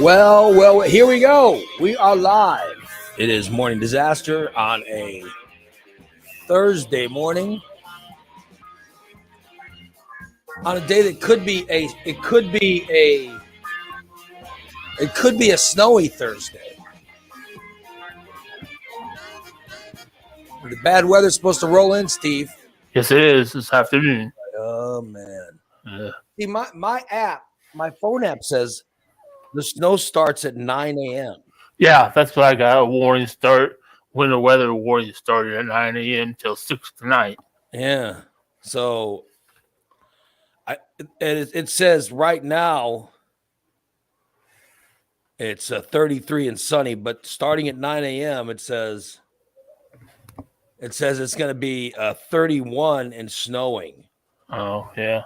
Well, here we go. We are live. It is Morning Disaster on a Thursday morning. On a day that could be a snowy Thursday. The bad weather's supposed to roll in, Steve. Yes, it is this afternoon. Oh man. See, my app, my phone app says the snow starts at 9 a.m. Yeah, that's what I got. A warning start. Winter weather warning started at 9 a.m. till 6 tonight. Yeah. So it says right now it's 33 and sunny, but starting at 9 a.m. it says it's going to be 31 and snowing. Oh, yeah.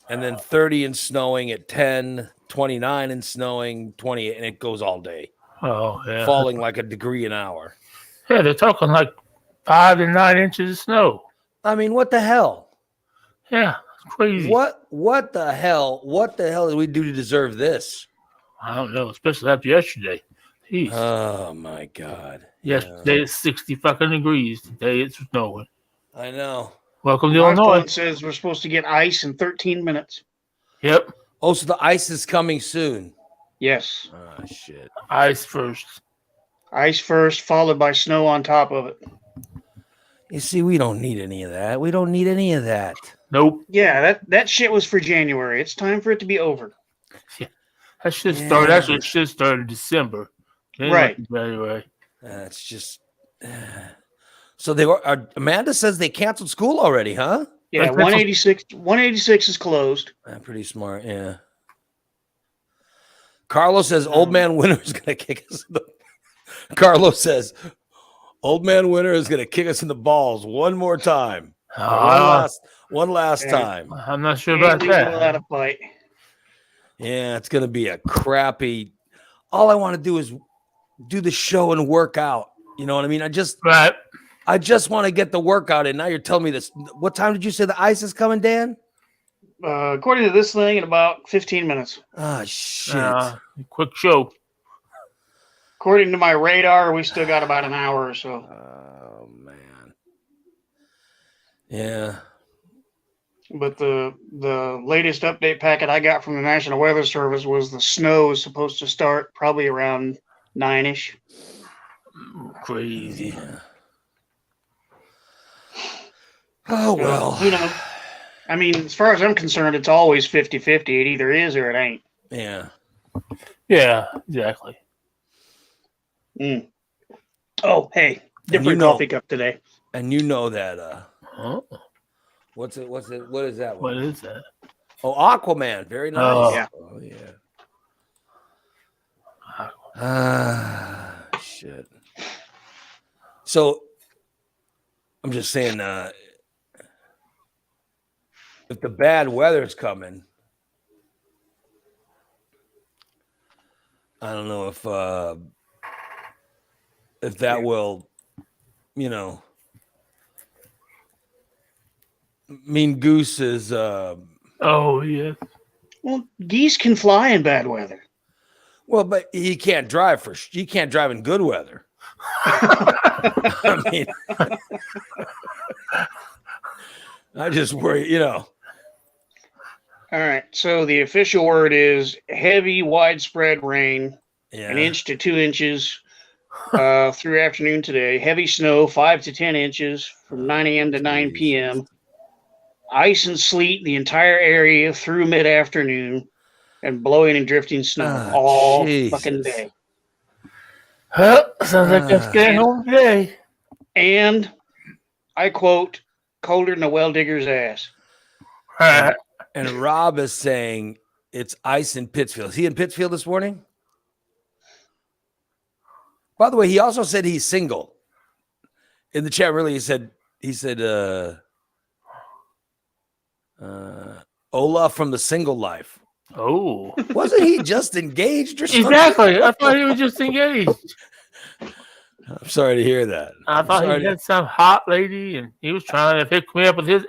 And then 30 and snowing at 10, 29 and snowing, 28, and it goes all day. Oh, yeah. Falling like a degree an hour. Yeah, they're talking like 5 to 9 inches of snow. I mean, what the hell? Yeah, it's crazy. What the hell? What the hell did we do to deserve this? I don't know, especially after yesterday. Jeez. Oh, my God. Yesterday it's 60 fucking degrees. Today it's snowing. I know. Welcome to My Illinois. phone says we're supposed to get ice in 13 minutes. Yep. Oh, so the ice is coming soon. Yes. Oh, shit. Ice first. Ice first, followed by snow on top of it. You see, we don't need any of that. We don't need any of that. Nope. Yeah, that shit was for January. It's time for it to be over. That should start. Actually, it should start in December. Then Right. January. That's just. So they were. Amanda says they canceled school already, huh? Yeah, 186 is closed. Pretty smart, yeah. Carlos says old man Winter is going to kick us in the. Carlos says old man Winter is going to kick us in the balls one more time. One last time. I'm not sure about that. Fight. Yeah, it's going to be a crappy. All I want to do is do the show and work out. You know what I mean? I just want to get the workout in. Now you're telling me this. What time did you say the ice is coming, Dan? According to this thing, in about 15 minutes. Oh, shit. Quick show. According to my radar, we still got about an hour or so. Oh, man. Yeah. But the latest update packet I got from the National Weather Service was the snow is supposed to start probably around 9-ish. Crazy. Oh, well. You know, I mean, as far as I'm concerned, it's always 50-50. It either is or it ain't. Yeah. Yeah, exactly. Mm. Oh, hey, different coffee cup today. And you know that. What is that? What is that? Oh, Aquaman. Very nice. Oh, yeah. Oh, yeah. Shit. So, I'm just saying, if the bad weather's coming, I don't know if that will, Mean Goose is. Oh, yeah. Well, geese can fly in bad weather. Well, but he can't drive he can't drive in good weather. I mean, I just worry, All right. So the official word is heavy, widespread rain, 1 inch to 2 inches through afternoon today. Heavy snow, 5 to 10 inches from 9 a.m. to 9 p.m. Ice and sleet the entire area through mid-afternoon, and blowing and drifting snow all fucking day. Sounds like it's getting home today. And I quote, colder than a well digger's ass. And Rob is saying it's ice in Pittsfield. Is he in Pittsfield this morning? By the way, he also said he's single. In the chat, really, he said Olaf from the Single Life. Oh. Wasn't he just engaged or something? Exactly. I thought he was just engaged. I'm sorry to hear that. I thought he had some hot lady and he was trying to hook me up with his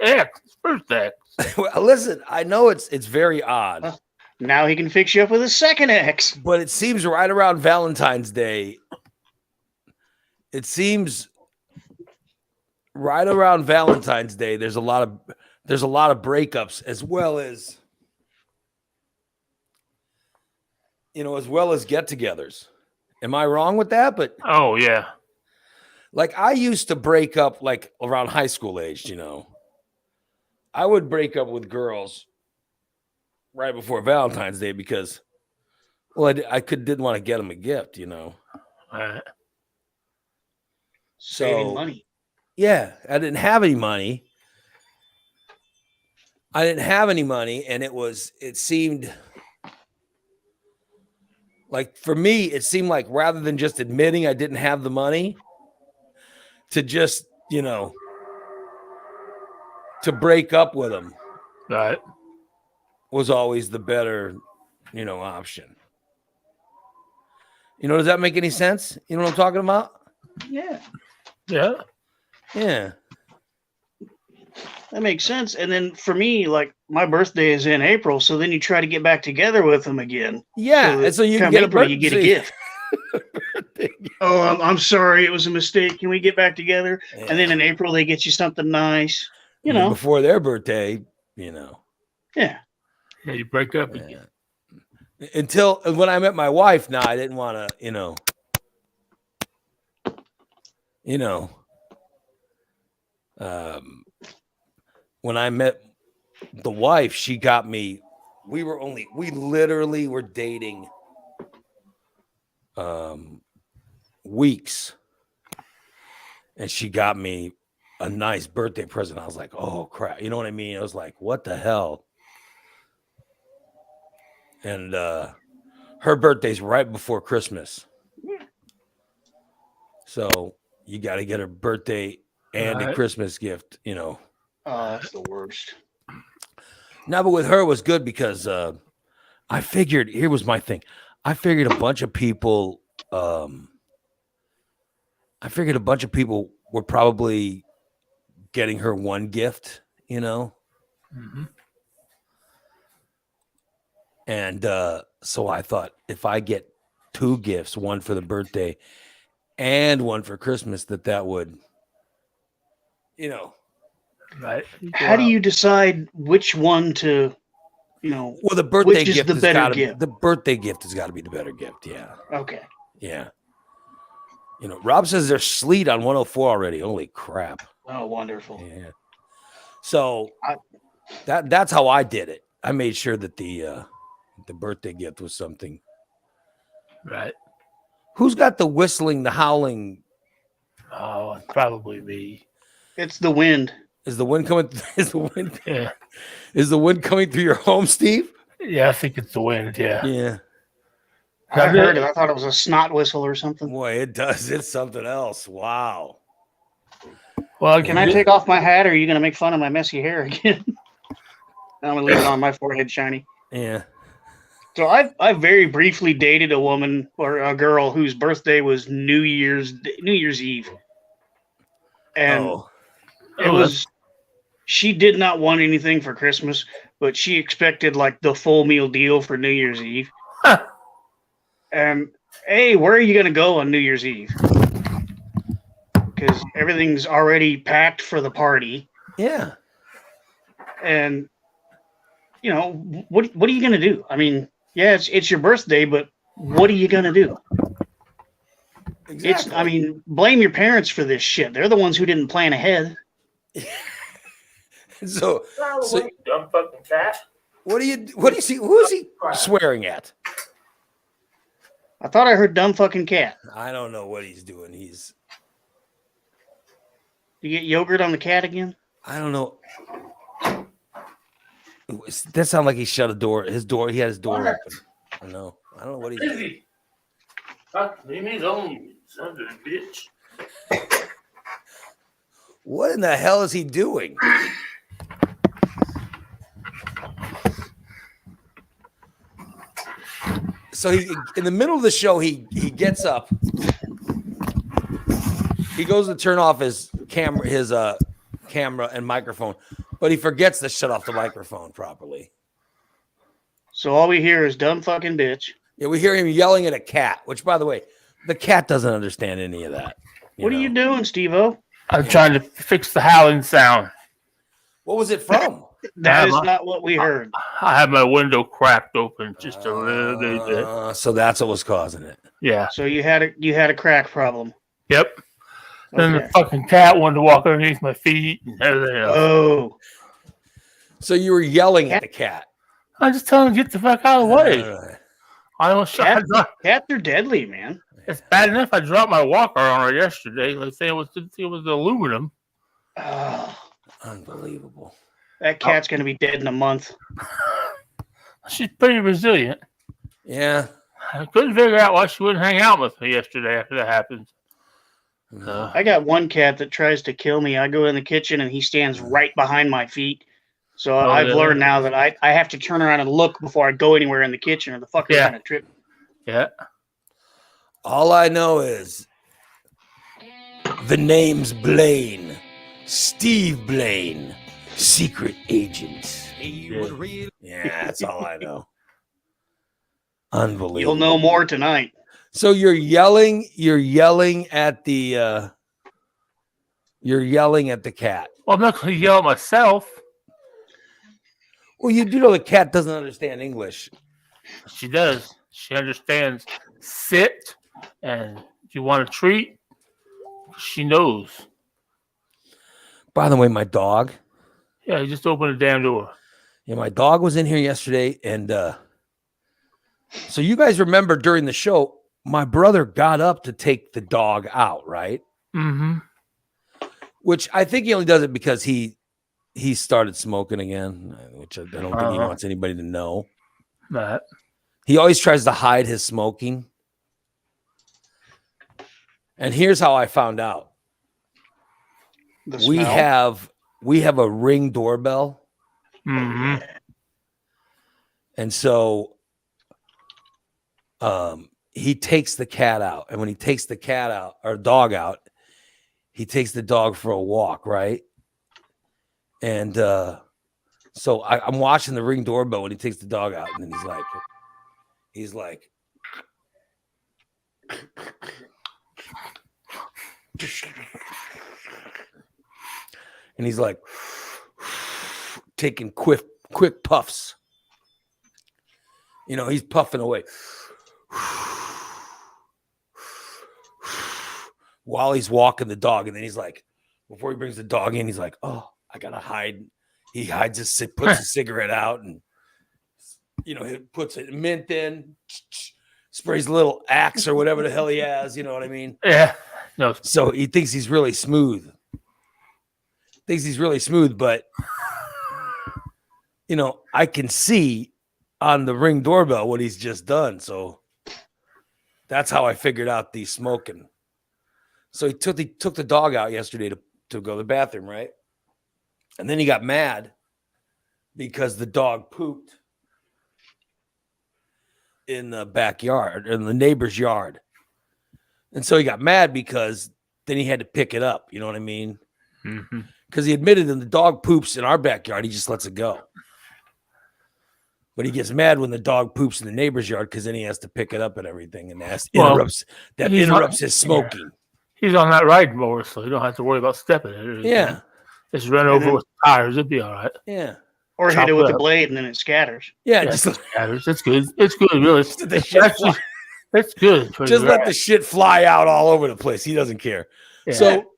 first ex. Well, listen, I know it's very odd. Now he can fix you up with a second ex. But it seems right around Valentine's Day. It seems right around Valentine's Day. There's a lot of breakups as well as get-togethers. Am I wrong with that? But oh yeah, like I used to break up like around high school age. I would break up with girls right before Valentine's Day because, well, I didn't want to get them a gift, Saving money. Yeah, I didn't have any money. And it seemed like for me, it seemed like rather than just admitting I didn't have the money, to just, to break up with them. Right. Was always the better, option. Does that make any sense? You know what I'm talking about? Yeah. Yeah. Yeah. That makes sense. And then for me, like my birthday is in April, so then you try to get back together with them again. Yeah, and so you can get April, you get a gift. Oh, I'm sorry, it was a mistake. Can we get back together? Yeah. And then in April they get you something nice. Before their birthday, Yeah. Yeah, you break up again. Until when I met my wife, I didn't want to, when I met the wife, she got me. We literally were dating weeks, and she got me a nice birthday present. I was like, oh crap, you know what I mean? I was like, what the hell? And her birthday's right before Christmas, so you got to get her birthday and a Christmas gift, Oh, that's the worst. No, but with her it was good because I figured, here was my thing. I figured a bunch of people were probably getting her one gift, Mm-hmm. And so I thought if I get two gifts, one for the birthday and one for Christmas, that would, Right. How do you decide which one to, well, the birthday gift is the better gift? The birthday gift has got to be the better gift. Yeah. Okay. Yeah. Rob says there's sleet on 104 already. Holy crap. Oh, wonderful. Yeah. So that's how I did it. I made sure that the birthday gift was something. Right. Who's got the whistling, the howling? Oh, probably me. It's the wind. Is the wind coming? Is the wind? Yeah. Is the wind coming through your home, Steve? Yeah, I think it's the wind. Yeah. Yeah. I heard it. I thought it was a snot whistle or something. Boy, it does. It's something else. Wow. Well, can I take off my hat, or are you going to make fun of my messy hair again? I'm going to leave it on my forehead shiny. Yeah. So I very briefly dated a woman or a girl whose birthday was New Year's Eve. And she did not want anything for Christmas, but she expected like the full meal deal for New Year's Eve. And hey, where are you going to go on New Year's Eve? Because everything's already packed for the party. Yeah. And what are you going to do? I mean, yeah, it's your birthday, but what are you going to do? Exactly. Blame your parents for this shit. They're the ones who didn't plan ahead. So dumb fucking cat. What do you see? Who is he swearing at? I thought I heard dumb fucking cat. I don't know what he's doing. You get yogurt on the cat again? I don't know. That sounded like he shut a door. He had his door open. I don't know what he's doing. Leave me alone, son of a bitch. What in the hell is he doing? So in the middle of the show, he gets up. He goes to turn off his camera and microphone, but he forgets to shut off the microphone properly. So all we hear is dumb fucking bitch. Yeah, we hear him yelling at a cat, which, by the way, the cat doesn't understand any of that. What are you doing, Steve-O? I'm trying to fix the howling sound. What was it from? That is not what we heard. I had my window cracked open just a little bit. So that's what was causing it. Yeah. So you had a crack problem. Yep. Then Okay. the fucking cat wanted to walk underneath my feet and everything else. Oh, So you were yelling at the cat. I just telling him to get the fuck out of the way. I don't. cats are deadly, man. It's bad enough I dropped my walker on her yesterday. Like saying it was aluminum. Oh, Unbelievable. that cat's gonna be dead in a month. She's pretty resilient. Yeah. I couldn't figure out why she wouldn't hang out with me yesterday after that happened. I got one cat that tries to kill me. I go in the kitchen and he stands right behind my feet. So I've learned now that I have to turn around and look before I go anywhere in the kitchen, or the fucker's gonna trip. Yeah. All I know is the name's Blaine. Steve Blaine. Secret agent. Yeah, that's all I know. Unbelievable. You'll know more tonight. So you're yelling at the cat. Well, I'm not going to yell at myself. Well, you do know the cat doesn't understand English. She does. She understands sit and you want a treat. She knows. By the way, my dog. Yeah, you just open the damn door. Yeah, my dog was in here yesterday, and so you guys remember during the show, my brother got up to take the dog out, right? Mm-hmm. Which I think he only does it because he started smoking again, which I don't think he wants anybody to know. That. He always tries to hide his smoking. And here's how I found out. We have a Ring doorbell. Mm-hmm. And so he takes the cat out. And when he takes the cat out or dog out, he takes the dog for a walk, right? And so I'm watching the Ring doorbell when he takes the dog out, and then he's like, and he's like taking quick puffs. You know, he's puffing away while he's walking the dog. And then he's like, before he brings the dog in, he's like, oh, I gotta hide. He hides puts his cigarette out, and you know, he puts a mint in, sprays a little Axe or whatever the hell he has. You know what I mean? Yeah. No. So he thinks he's really smooth. But you know, I can see on the Ring doorbell what he's just done. So that's how I figured out the smoking. So he took the dog out yesterday to go to the bathroom, right? And then he got mad because the dog pooped in the backyard, in the neighbor's yard. And so he got mad because then he had to pick it up. You know what I mean? Mm-hmm. Because he admitted that the dog poops in our backyard, he just lets it go. But he gets mad when the dog poops in the neighbor's yard because then he has to pick it up and everything, and interrupts his smoking. Yeah. He's on that riding mower, so you don't have to worry about stepping it. Yeah. Just run over with tires, it'd be all right. Yeah. Or hit it with a blade and then it scatters. Yeah, just just scatters. It's good. It's good, really. It's good. Just let the shit fly out all over the place. He doesn't care. Yeah. So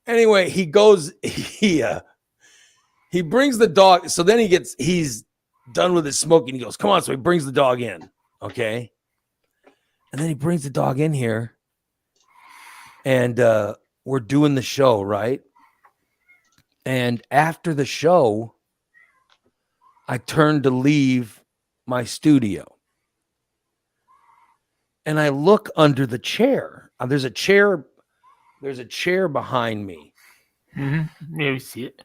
anyway, he goes, he brings the dog. So then he's done with his smoking. He goes, come on. So he brings the dog in. Okay. And then he brings the dog in here. And we're doing the show, right? And after the show, I turned to leave my studio. And I look under the chair. There's a chair behind me. Mm-hmm. Yeah, we see it.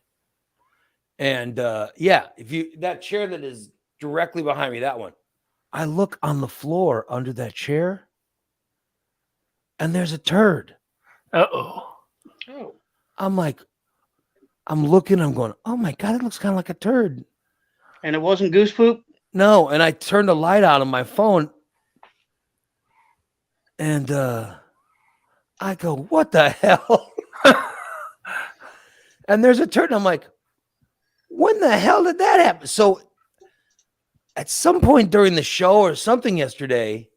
And that chair that is directly behind me, that one. I look on the floor under that chair, and there's a turd. Uh-oh. I'm looking, I'm going, oh my God, it looks kind of like a turd. And it wasn't goose poop? No, and I turned the light on my phone, and I go, "What the hell?" And there's a turn. I'm like, "When the hell did that happen?" So, at some point during the show or something yesterday,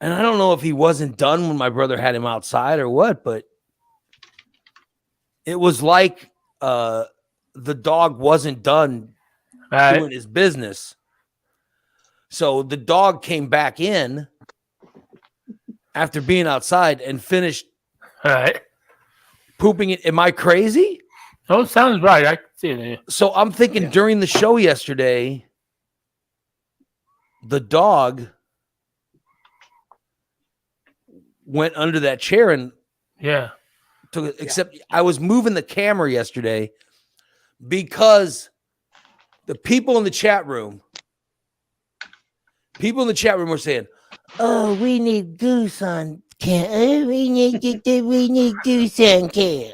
and I don't know if he wasn't done when my brother had him outside or what, but it was like the dog wasn't done doing his business. So the dog came back in after being outside and finished pooping it. Am I crazy? No, it sounds right. I can see it. So I'm thinking during the show yesterday, the dog went under that chair and took it. Except I was moving the camera yesterday because the people in the chat room were saying, "Oh, we need Goose on cam. Oh, we need Goose on cam."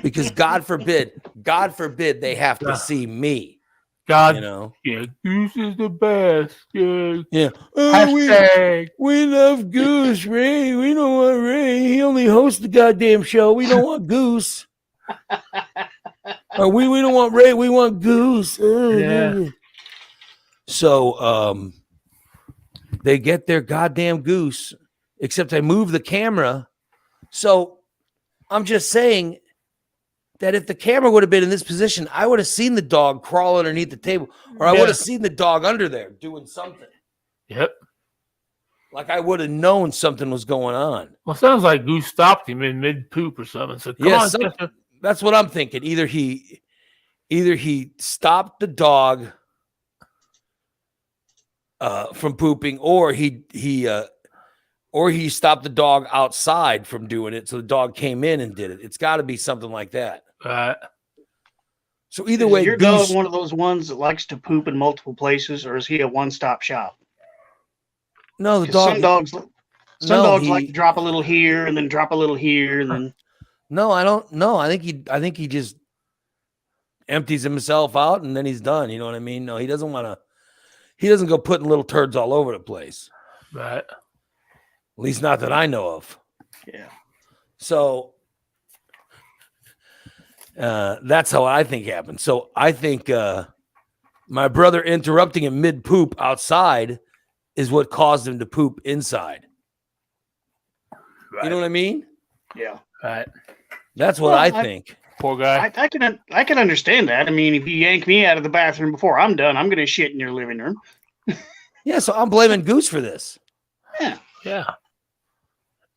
Because God forbid they have to see me. God, you know. Yeah, Goose is the best. Yeah. Oh, we love Goose, Ray. We don't want Ray. He only hosts the goddamn show. We don't want Goose. Or we don't want Ray. We want Goose. Yeah. So they get their goddamn Goose, except I move the camera. So I'm just saying that if the camera would have been in this position, I would have seen the dog crawl underneath the table, or I would have seen the dog under there doing something. Yep. Like I would have known something was going on. Well, sounds like Goose stopped him in mid poop or something. So come on, that's what I'm thinking. Either he stopped the dog from pooping, or he stopped the dog outside from doing it, so the dog came in and did it. It's got to be something like that. So either way, your dog one of those ones that likes to poop in multiple places, or is he a one-stop shop? No, the dog. Some dogs like to drop a little here and then drop a little here and then. No, I don't know. I think he just empties himself out and then he's done. You know what I mean? No, he doesn't want to. He doesn't go putting little turds all over the place. Right. At least not that I know of. Yeah. So that's how I think happened. So I think my brother interrupting him mid poop outside is what caused him to poop inside. Right. You know what I mean? Yeah. Right. That's what I think. Poor guy. I can understand that. I mean, if you yank me out of the bathroom before I'm done, I'm going to shit in your living room. Yeah, so I'm blaming Goose for this. Yeah. Yeah.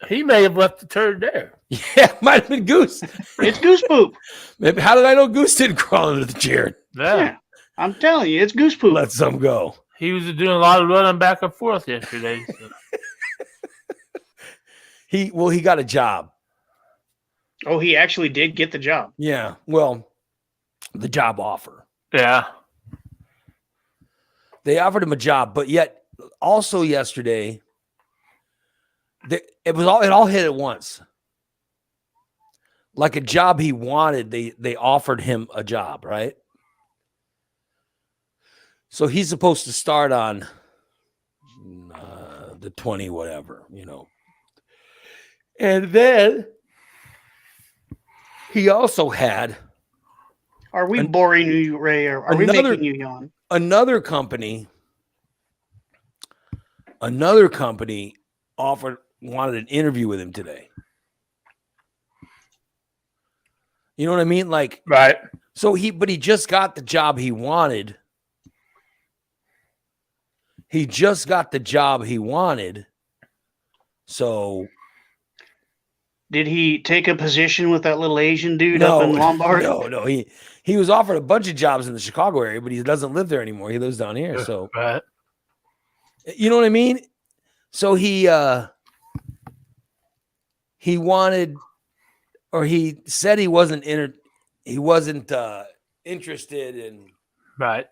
He may have left the turd there. Yeah, it might have been Goose. It's Goose poop. Maybe, how did I know Goose didn't crawl under the chair? Yeah. I'm telling you, it's Goose poop. Let some go. He was doing a lot of running back and forth yesterday. So. He got a job. Oh, he actually did get the job. Yeah. Well, the job offer. Yeah. They offered him a job, but yet also yesterday, it all hit at once. Like a job he wanted, they offered him a job, right? So he's supposed to start on the 20 whatever, you know. And then he also had. Are we boring you, Ray? Or are we making you yawn? Another company wanted an interview with him today. You know what I mean? Like, right. So he just got the job he wanted. He just got the job he wanted. So did he take a position with that little Asian dude up in Lombard? No. He was offered a bunch of jobs in the Chicago area, but he doesn't live there anymore. He lives down here. So right. You know what I mean? So he wanted, or he said he wasn't interested in. Right.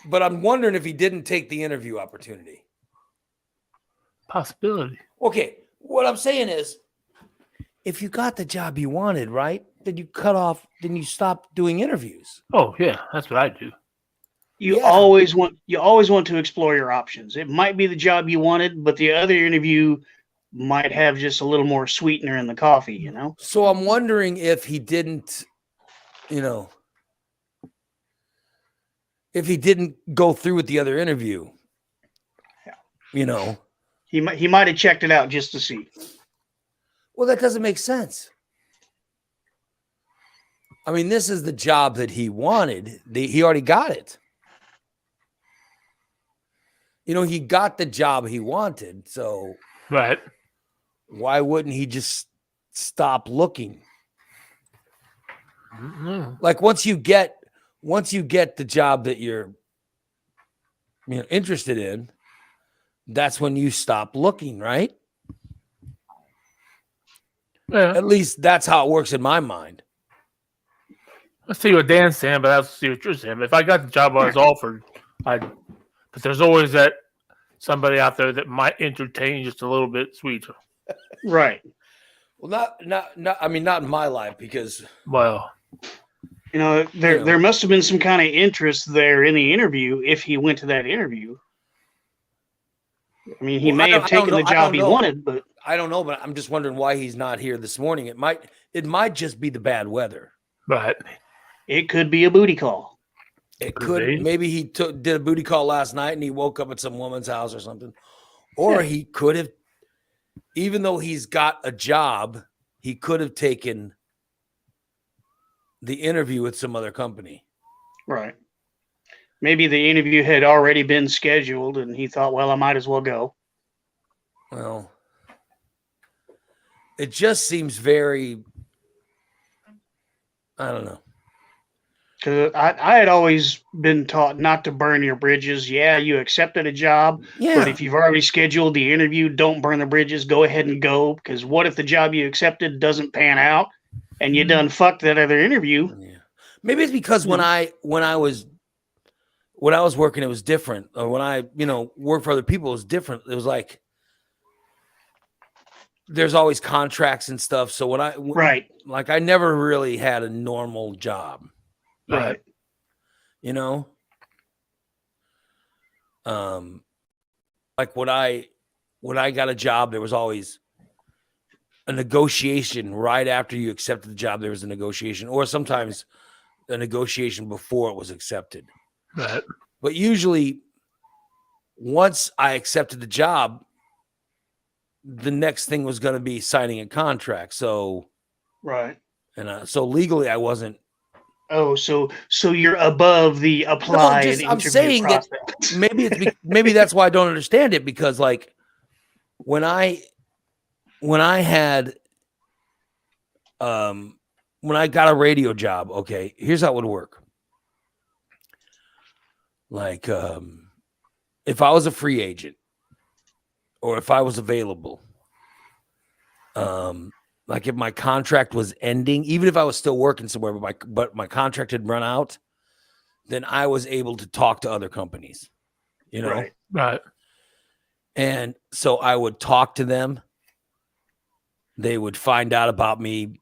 But I'm wondering if he didn't take the interview opportunity. Possibility. Okay. What I'm saying is, if you got the job you wanted, right? then you stop doing interviews. Oh yeah, that's what I do. You always want to explore your options. It might be the job you wanted, but the other interview might have just a little more sweetener in the coffee, you know? So I'm wondering if he didn't, if he didn't go through with the other interview, He might have checked it out just to see. Well, that doesn't make sense. I mean, this is the job that he wanted. He already got it. He got the job he wanted. So Right. why wouldn't he just stop looking? Like once you get the job that you're interested in, that's when you stop looking, right? Yeah. At least that's how it works in my mind. I see what Dan's saying, but I see what you're saying. If I got the job I was offered, but there's always that somebody out there that might entertain just a little bit sweeter. Right. Well, not. I mean, not in my life because. Well, there must have been some kind of interest there in the interview if he went to that interview. I mean, he may have taken the job he wanted, but I don't know. But I'm just wondering why he's not here this morning. It might just be the bad weather. But it could be a booty call. It could. Maybe he did a booty call last night and he woke up at some woman's house or something. Or he could have, even though he's got a job, he could have taken the interview with some other company. Right. Maybe the interview had already been scheduled and he thought, well, I might as well go. Well, it just seems very, I don't know. Because I had always been taught not to burn your bridges. Yeah, you accepted a job, but if you've already scheduled the interview, don't burn the bridges. Go ahead and go. Because what if the job you accepted doesn't pan out and you done fucked that other interview? Yeah. Maybe it's because when I was working, it was different. Or when I worked for other people, it was different. It was like there's always contracts and stuff. So when I never really had a normal job. Right. Like when I got a job, there was always a negotiation right after you accepted the job. There was a negotiation, or sometimes a negotiation before it was accepted. Right. But usually once I accepted the job, the next thing was going to be signing a contract. So, right. And so legally I wasn't. Oh, so you're above the applied. I'm saying process. That maybe that's why I don't understand it, because like when I got a radio job, okay, here's how it would work. Like if I was a free agent or if I was available, like if my contract was ending, even if I was still working somewhere, but my contract had run out, then I was able to talk to other companies, Right. And so I would talk to them. They would find out about me.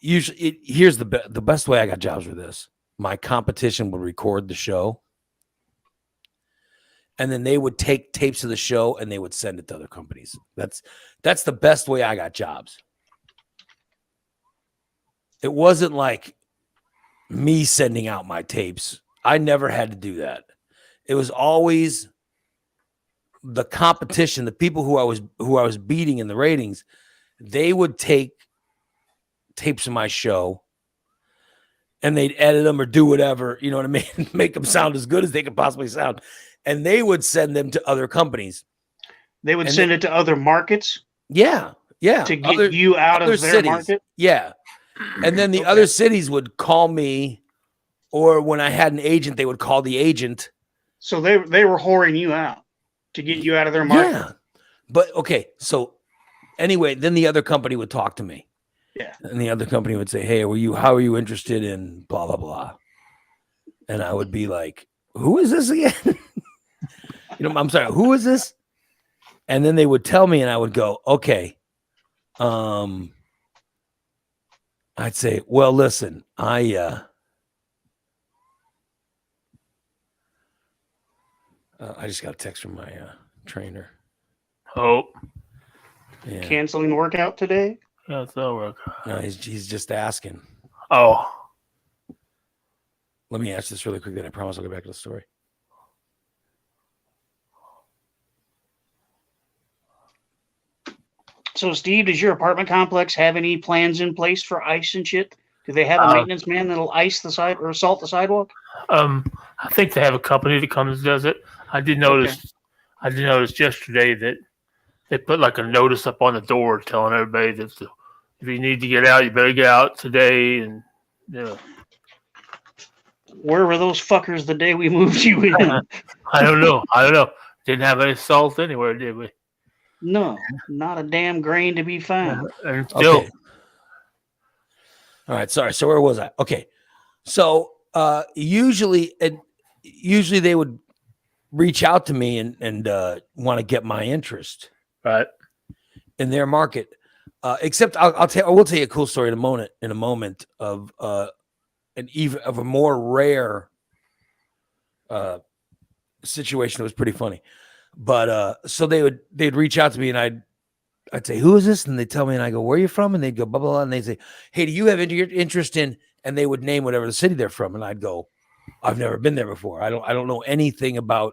Usually, here's the best way I got jobs with this. My competition would record the show, and then they would take tapes of the show and they would send it to other companies. That's the best way I got jobs. It wasn't like me sending out my tapes. I never had to do that. It was always the competition, the people who I was beating in the ratings. They would take tapes of my show and they'd edit them or do whatever, you know what I mean? Make them sound as good as they could possibly sound. And they would send them to other companies. They would send it to other markets? Yeah. Yeah. To get you out of their market? Yeah. And then the other cities would call me, or when I had an agent, they would call the agent. So they were whoring you out to get you out of their market? Yeah. But okay, so anyway, then the other company would talk to me. Yeah. And the other company would say, hey, how are you interested in blah, blah, blah? And I would be like, who is this again? I'm sorry, who is this? And then they would tell me and I would go, okay. I'd say, well, listen, I just got a text from my trainer. Oh, Yeah. Canceling workout today? that's that work. No, he's just asking. Oh, Let me answer this really quick, then I promise I'll get back to the story. So, Steve, does your apartment complex have any plans in place for ice and shit? Do they have a maintenance man that'll ice the side or salt the sidewalk? I think they have a company that comes and does it. I did notice yesterday that they put like a notice up on the door telling everybody that if you need to get out, you better get out today. And Where were those fuckers the day we moved you in? I don't know. Didn't have any salt anywhere, did we? No, not a damn grain to be found. And still, Okay. All right, sorry. So where was I? Okay. So usually they would reach out to me and want to get my interest right? in their market. Except I will tell you a cool story in a moment of a more rare situation that was pretty funny. But so they'd reach out to me and I'd say, who is this? And they'd tell me, and I go, where are you from? And they'd go, blah, blah, blah. And they'd say, hey, do you have interest in, and they would name whatever the city they're from. And I'd go, I've never been there before. I don't know anything about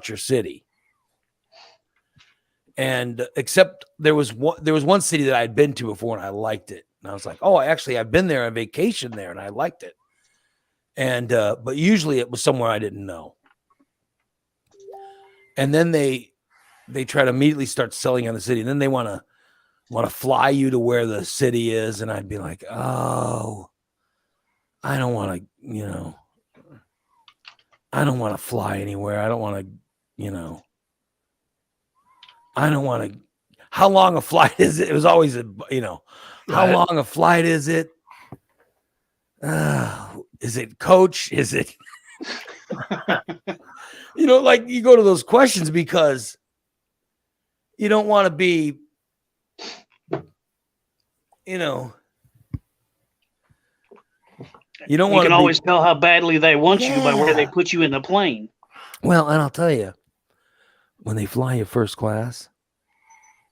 your city. And except there was one city that I'd been to before and I liked it. And I was like, oh, I've been there on vacation there and I liked it. And, but usually it was somewhere I didn't know. And then they try to immediately start selling on the city. And then they want to fly you to where the city is. And I'd be like, oh, I don't want to, I don't want to fly anywhere. I don't want to, I don't want to, how long a flight is it? It was always how long a flight is it? Is it coach? Is it, like you go to those questions because you don't want to be, you don't want to always tell how badly they want you by where they put you in the plane. Well, and I'll tell you, when they fly you first class,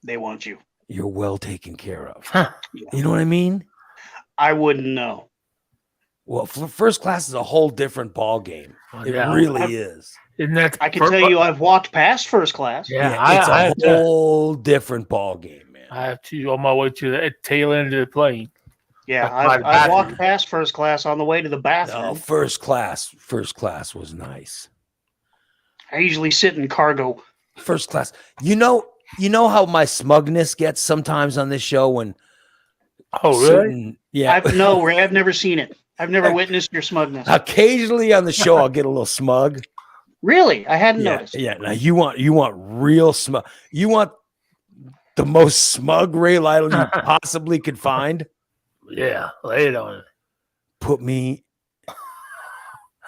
they want you. You're well taken care of. Huh. You know what I mean? I wouldn't know. Well, first class is a whole different ball game. It really is. Isn't that? I can tell you, I've walked past first class. Yeah, it's a whole different ball game, man. I have to on my way to the tail end of the plane. Yeah, I walked past first class on the way to the bathroom. Oh, first class was nice. I usually sit in cargo. First class. You know how my smugness gets sometimes on this show when. Oh, really? Yeah. I've never seen it. I've never witnessed your smugness. Occasionally on the show, I'll get a little smug. Really? I hadn't noticed. Yeah. Now you want real smug. You want the most smug Ray Lytle you possibly could find. Yeah, lay it on it.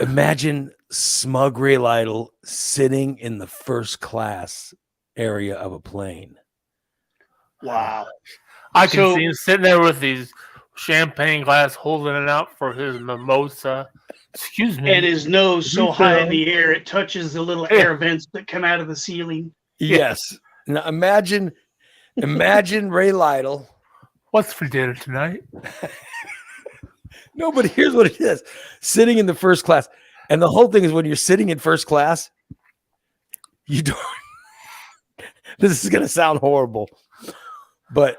Imagine smug Ray Lytle sitting in the first class area of a plane. Wow. I can see him sitting there with these champagne glass holding it out for his mimosa. Excuse me. And his nose so high in the air, it touches the little air vents that come out of the ceiling. Yes. Now imagine Ray Lytle. What's for dinner tonight? No, but here's what it is. Sitting in the first class. And the whole thing is when you're sitting in first class, you don't. This is going to sound horrible. But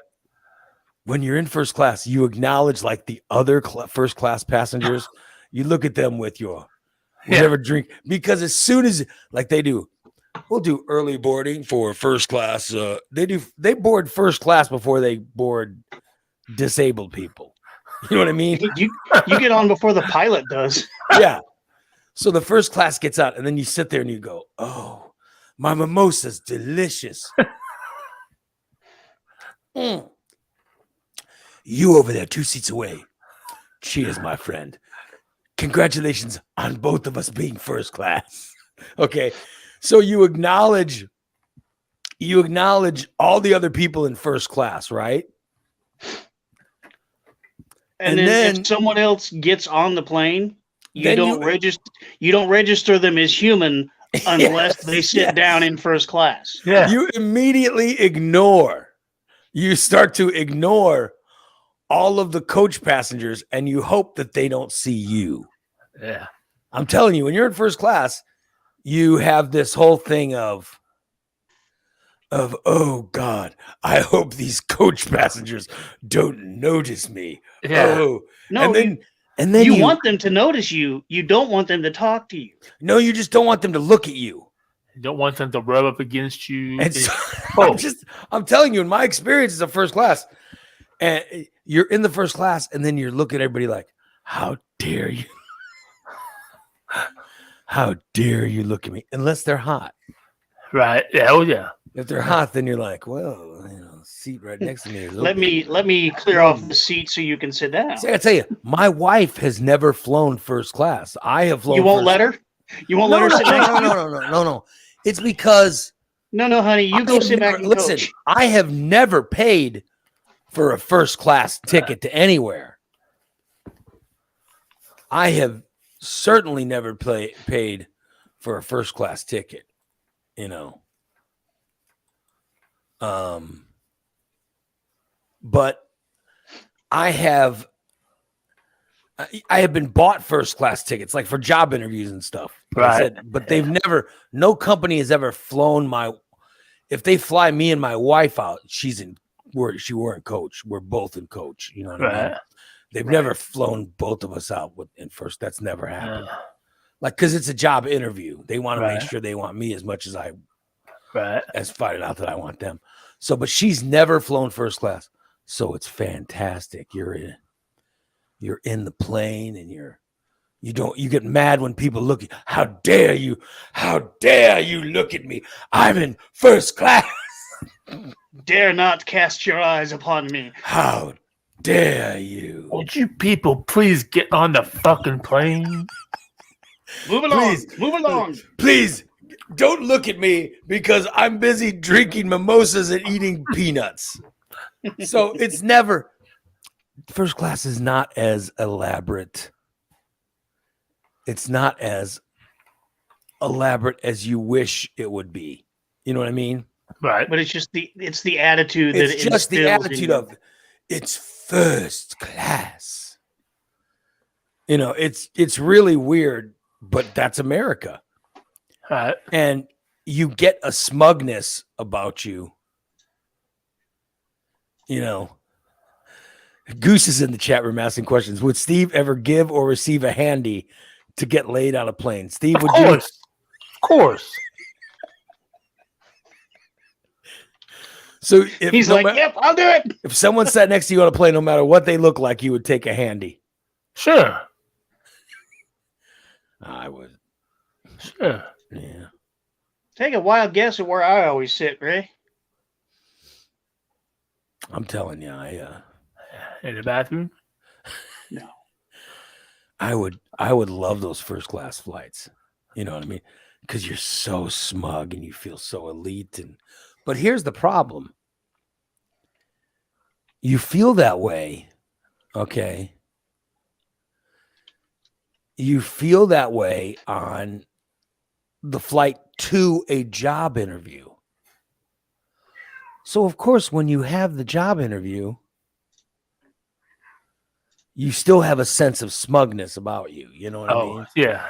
when you're in first class, you acknowledge like the other first class passengers. You look at them with your whatever drink. Because as soon as like they do, we'll do early boarding for first class. They board first class before they board disabled people. You know what I mean? You get on before the pilot does. Yeah. So the first class gets out, and then you sit there and you go, "Oh, my mimosa's delicious." You over there, 2 seats away. Cheers, my friend. Congratulations on both of us being first class. Okay. So you acknowledge all the other people in first class, right? And then if someone else gets on the plane, you don't register them as human unless they sit down in first class. Yeah. You immediately ignore. You start to ignore all of the coach passengers, and you hope that they don't see you. Yeah. I'm telling you, when you're in first class, you have this whole thing of oh God, I hope these coach passengers don't notice me. Yeah. Oh, No, and then you want them to notice you. You don't want them to talk to you. No, you just don't want them to look at you. You don't want them to rub up against you. And so, I'm telling you, in my experience as a first class, and you're in the first class, and then you're looking at everybody like, how dare you? How dare you look at me? Unless they're hot. Right. Yeah. Oh, yeah. If they're hot, then you're like, well, seat right next to me. Let me clear off the seat so you can sit down. See, I tell you, my wife has never flown first class. I have flown. You won't let her? You won't let her sit next to you? No. It's because no, honey, you go sit back and listen. coach. I have never paid for a first class ticket to anywhere. I have certainly never paid for a first class ticket. But I have been bought first class tickets, like for job interviews and stuff. Right. But no company has ever flown if they fly me and my wife out, we're in coach. We're both in coach. You know what I mean? They've never flown both of us out in first. That's never happened. Like, cause it's a job interview. They want to make sure they want me as much as as finding out that I want them. So, but she's never flown first class. So it's fantastic. You're in the plane and you get mad when people look at you. How dare you look at me? I'm in first class. Dare not cast your eyes upon me. How dare you? Would you people please get on the fucking plane? Move along. Please don't look at me because I'm busy drinking mimosas and eating peanuts. So it's never. First class is not as elaborate. It's not as elaborate as you wish it would be. You know what I mean? Right. But it's the attitude. It's just the attitude of it's first class. It's really weird, but that's America. Right. And you get a smugness about you. Goose is in the chat room asking questions. Would Steve ever give or receive a handy to get laid on a plane? Steve, would you? Of course. So he's like, yep, I'll do it. If someone sat next to you on a plane, no matter what they look like, you would take a handy. Sure. I would. Sure. Yeah. Take a wild guess at where I always sit, Ray. I'm telling you, in the bathroom? No. I would love those first class flights. You know what I mean? Because you're so smug and you feel so elite. But here's the problem. You feel that way, okay? You feel that way on the flight to a job interview. So, of course, when you have the job interview, you still have a sense of smugness about you. You know what I mean? Yeah.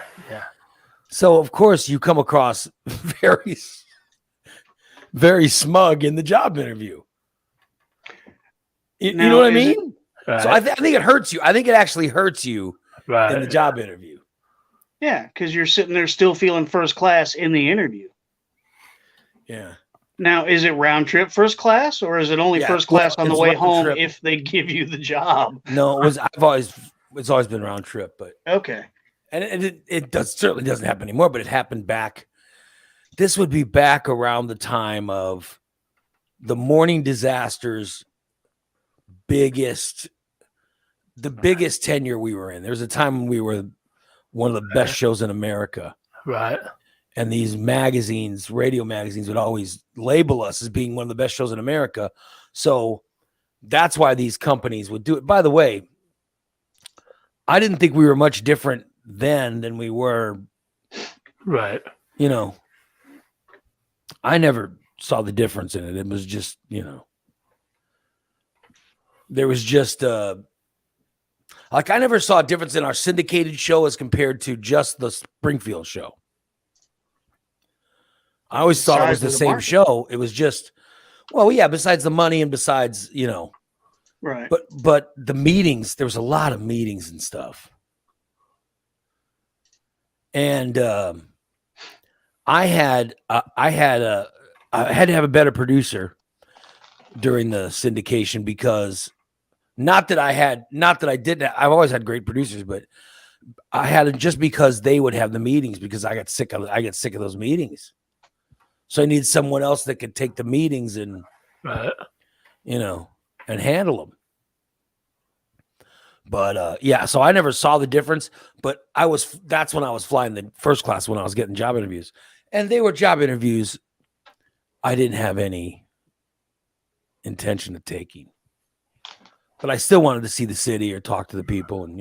So, of course, you come across very, very smug in the job interview. You know what I mean? Right. So I think it hurts you. I think it actually hurts you in the job interview. Yeah, because you're sitting there still feeling first class in the interview. Yeah. Now, is it round trip first class, or is it only first class on the way home trip. if they give you the job? No, it's always been round trip, but okay. And it certainly doesn't happen anymore, but it happened back. This would be back around the time of the Morning Disasters biggest tenure we were in. There was a time when we were one of the best shows in America. Right. And these magazines, radio magazines, would always label us as being one of the best shows in America. So that's why these companies would do it. By the way, I didn't think we were much different then than we were. Right. You know, I never saw the difference in it. It was just, there was just like I never saw a difference in our syndicated show as compared to just the Springfield show. I always thought it was the same show. It was just, well, yeah, besides the money and besides, right. But the meetings, there was a lot of meetings and stuff. And I had to have a better producer during the syndication because not that I didn't. I've always had great producers, but I had it just because they would have the meetings because I get sick of those meetings. So I need someone else that could take the meetings and, and handle them. But yeah, so I never saw the difference, but that's when I was flying the first class when I was getting job interviews. And they were job interviews I didn't have any intention of taking. But I still wanted to see the city or talk to the people and,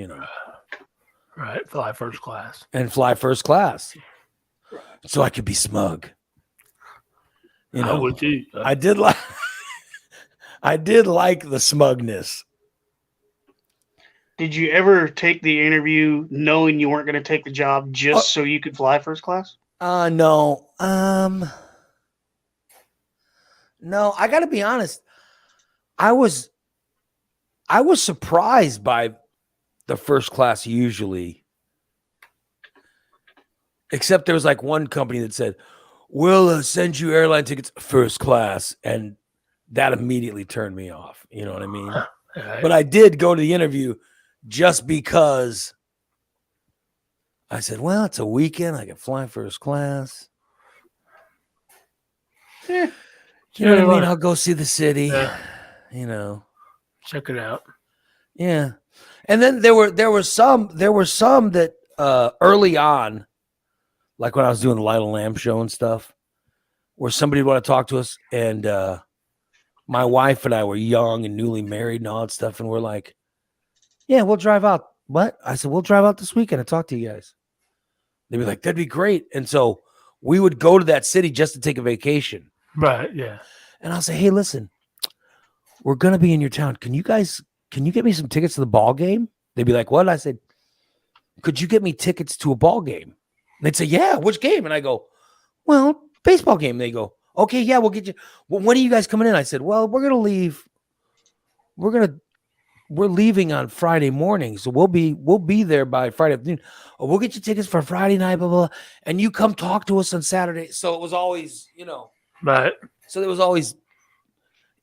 Right, fly first class. And fly first class. So I could be smug. I would too. I did like the smugness. Did you ever take the interview knowing you weren't going to take the job just so you could fly first class? No. No, I got to be honest. I was surprised by the first class usually. Except there was like one company that said, we'll send you airline tickets first class. And that immediately turned me off. You know what I mean? Right. But I did go to the interview just because I said, well, it's a weekend. I can fly first class. Yeah. You know what I mean? I'll go see the city, Check it out. Yeah. And then there were some that early on, like when I was doing the Lytle Lamb show and stuff, where somebody would want to talk to us. And my wife and I were young and newly married and all that stuff. And we're like, yeah, we'll drive out. What? I said, we'll drive out this weekend and talk to you guys. They'd be like, that'd be great. And so we would go to that city just to take a vacation. Right. Yeah. And I'll say, hey, listen, we're going to be in your town. Can you get me some tickets to the ball game? They'd be like, what? I said, could you get me tickets to a ball game? And they'd say, yeah, which game? And I go, well, baseball game. And they go, okay, yeah, we'll get you. Well, when are you guys coming in? I said, well, we're going to leave. We're leaving on Friday morning. So we'll be there by Friday afternoon. Oh, we'll get you tickets for Friday night, blah, blah, blah. And you come talk to us on Saturday. So it was always, Right. So there was always,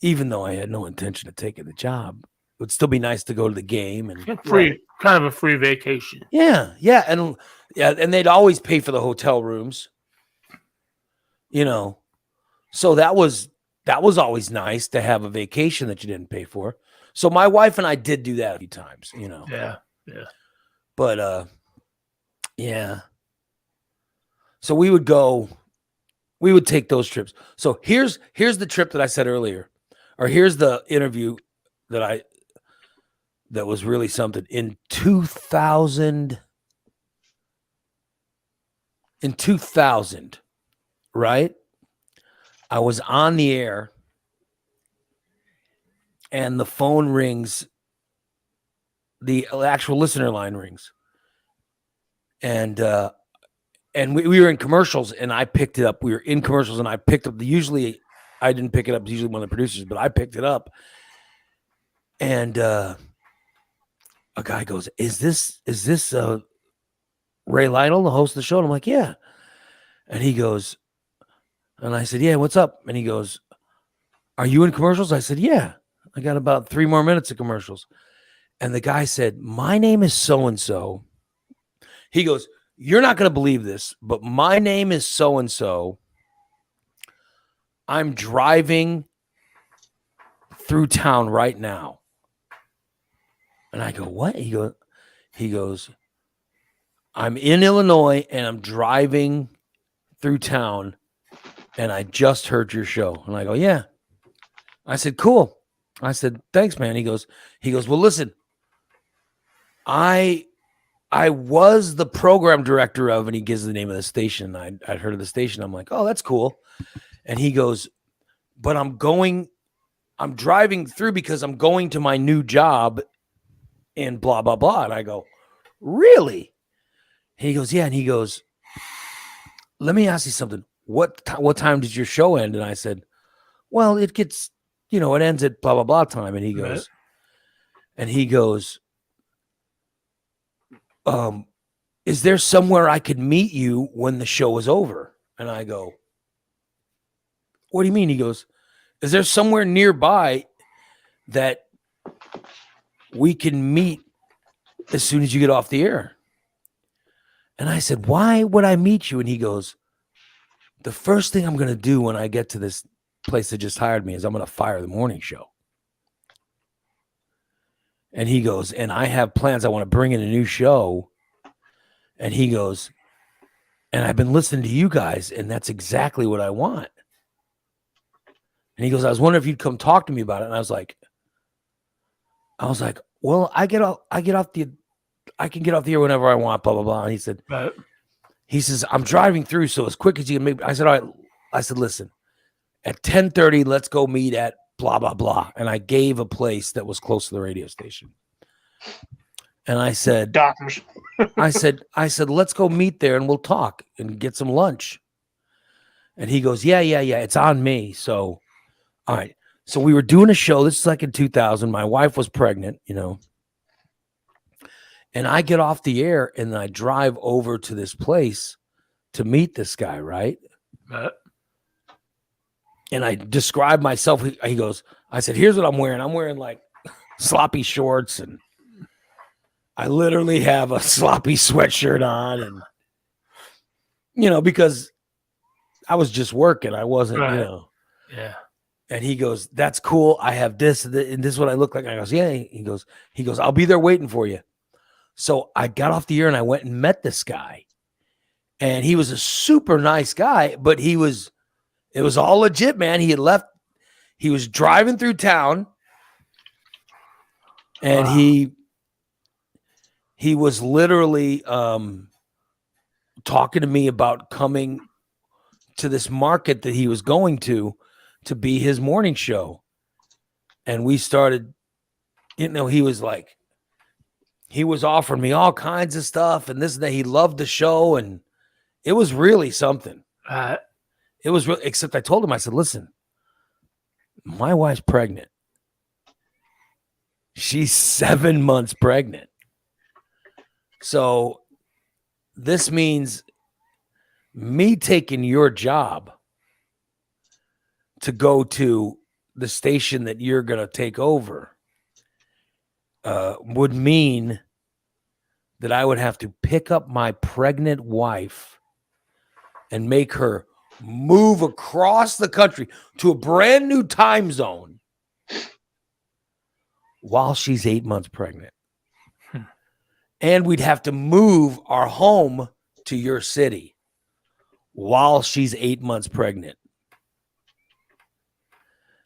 even though I had no intention of taking the job, it would still be nice to go to the game and kind of a free vacation. Yeah, and they'd always pay for the hotel rooms. So that was always nice to have a vacation that you didn't pay for. So my wife and I did do that a few times, Yeah. But yeah. So we would take those trips. So here's the trip that I said earlier, or here's the interview that was really something. In 2000, right? I was on the air and the phone rings, the actual listener line rings. And we were in commercials and I picked it up. We were in commercials and I picked up usually I didn't pick it up. Usually one of the producers, but I picked it up. And a guy goes, is this Ray Lytle, the host of the show? And I'm like, yeah. And he goes, and I said, yeah, what's up? And he goes, are you in commercials? I said, yeah, I got about 3 more minutes of commercials. And the guy said, my name is so-and-so. He goes, you're not going to believe this, but my name is so-and-so. I'm driving through town right now. And I go, what? He goes, I'm in Illinois and I'm driving through town and I just heard your show. And I go, yeah. I said, cool. I said, thanks, man. He goes, well, listen, I I was the program director of, and he gives the name of the station. I'd heard of the station. I'm like, oh, that's cool. And he goes, but I'm driving through because I'm going to my new job and blah, blah, blah. And I go, really? And he goes, yeah. And he goes, let me ask you something. What time did your show end? And I said, well, it gets, it ends at blah, blah, blah time. And he goes, is there somewhere I could meet you when the show is over? And I go, what do you mean? He goes, is there somewhere nearby that we can meet as soon as you get off the air? And I said, why would I meet you? And he goes, the first thing I'm going to do when I get to this place that just hired me is I'm going to fire the morning show. And he goes, and I have plans. I want to bring in a new show. And he goes, and I've been listening to you guys, and that's exactly what I want. And he goes, I was wondering if you'd come talk to me about it. And I was like, well, I can get off the air whenever I want, blah, blah, blah. And he says, I'm driving through, so as quick as you can make. I said, all right. I said, listen, at 10:30, let's go meet at blah, blah, blah. And I gave a place that was close to the radio station. And I said, doctors. I said, let's go meet there and we'll talk and get some lunch. And he goes, yeah. It's on me. So, all right. So we were doing a show. This is like in 2000. My wife was pregnant, and I get off the air and I drive over to this place to meet this guy. Right. And I describe myself. He goes, I said, here's what I'm wearing. I'm wearing like sloppy shorts, and I literally have a sloppy sweatshirt on, and, because I was just working. I wasn't, Yeah. And he goes, that's cool. I have this, and this is what I look like. I goes, yeah. He goes, I'll be there waiting for you. So I got off the air and I went and met this guy, and he was a super nice guy, but it was all legit, man. He had left. He was driving through town, and he was literally talking to me about coming to this market that he was going to be his morning show. And we started, he was offering me all kinds of stuff and this and that. He loved the show, and it was really something. It was real, except I told him, I said, listen, my wife's pregnant. She's 7 months pregnant. So this means me taking your job to go to the station that you're going to take over would mean that I would have to pick up my pregnant wife and make her move across the country to a brand new time zone while she's 8 months pregnant. And we'd have to move our home to your city while she's 8 months pregnant.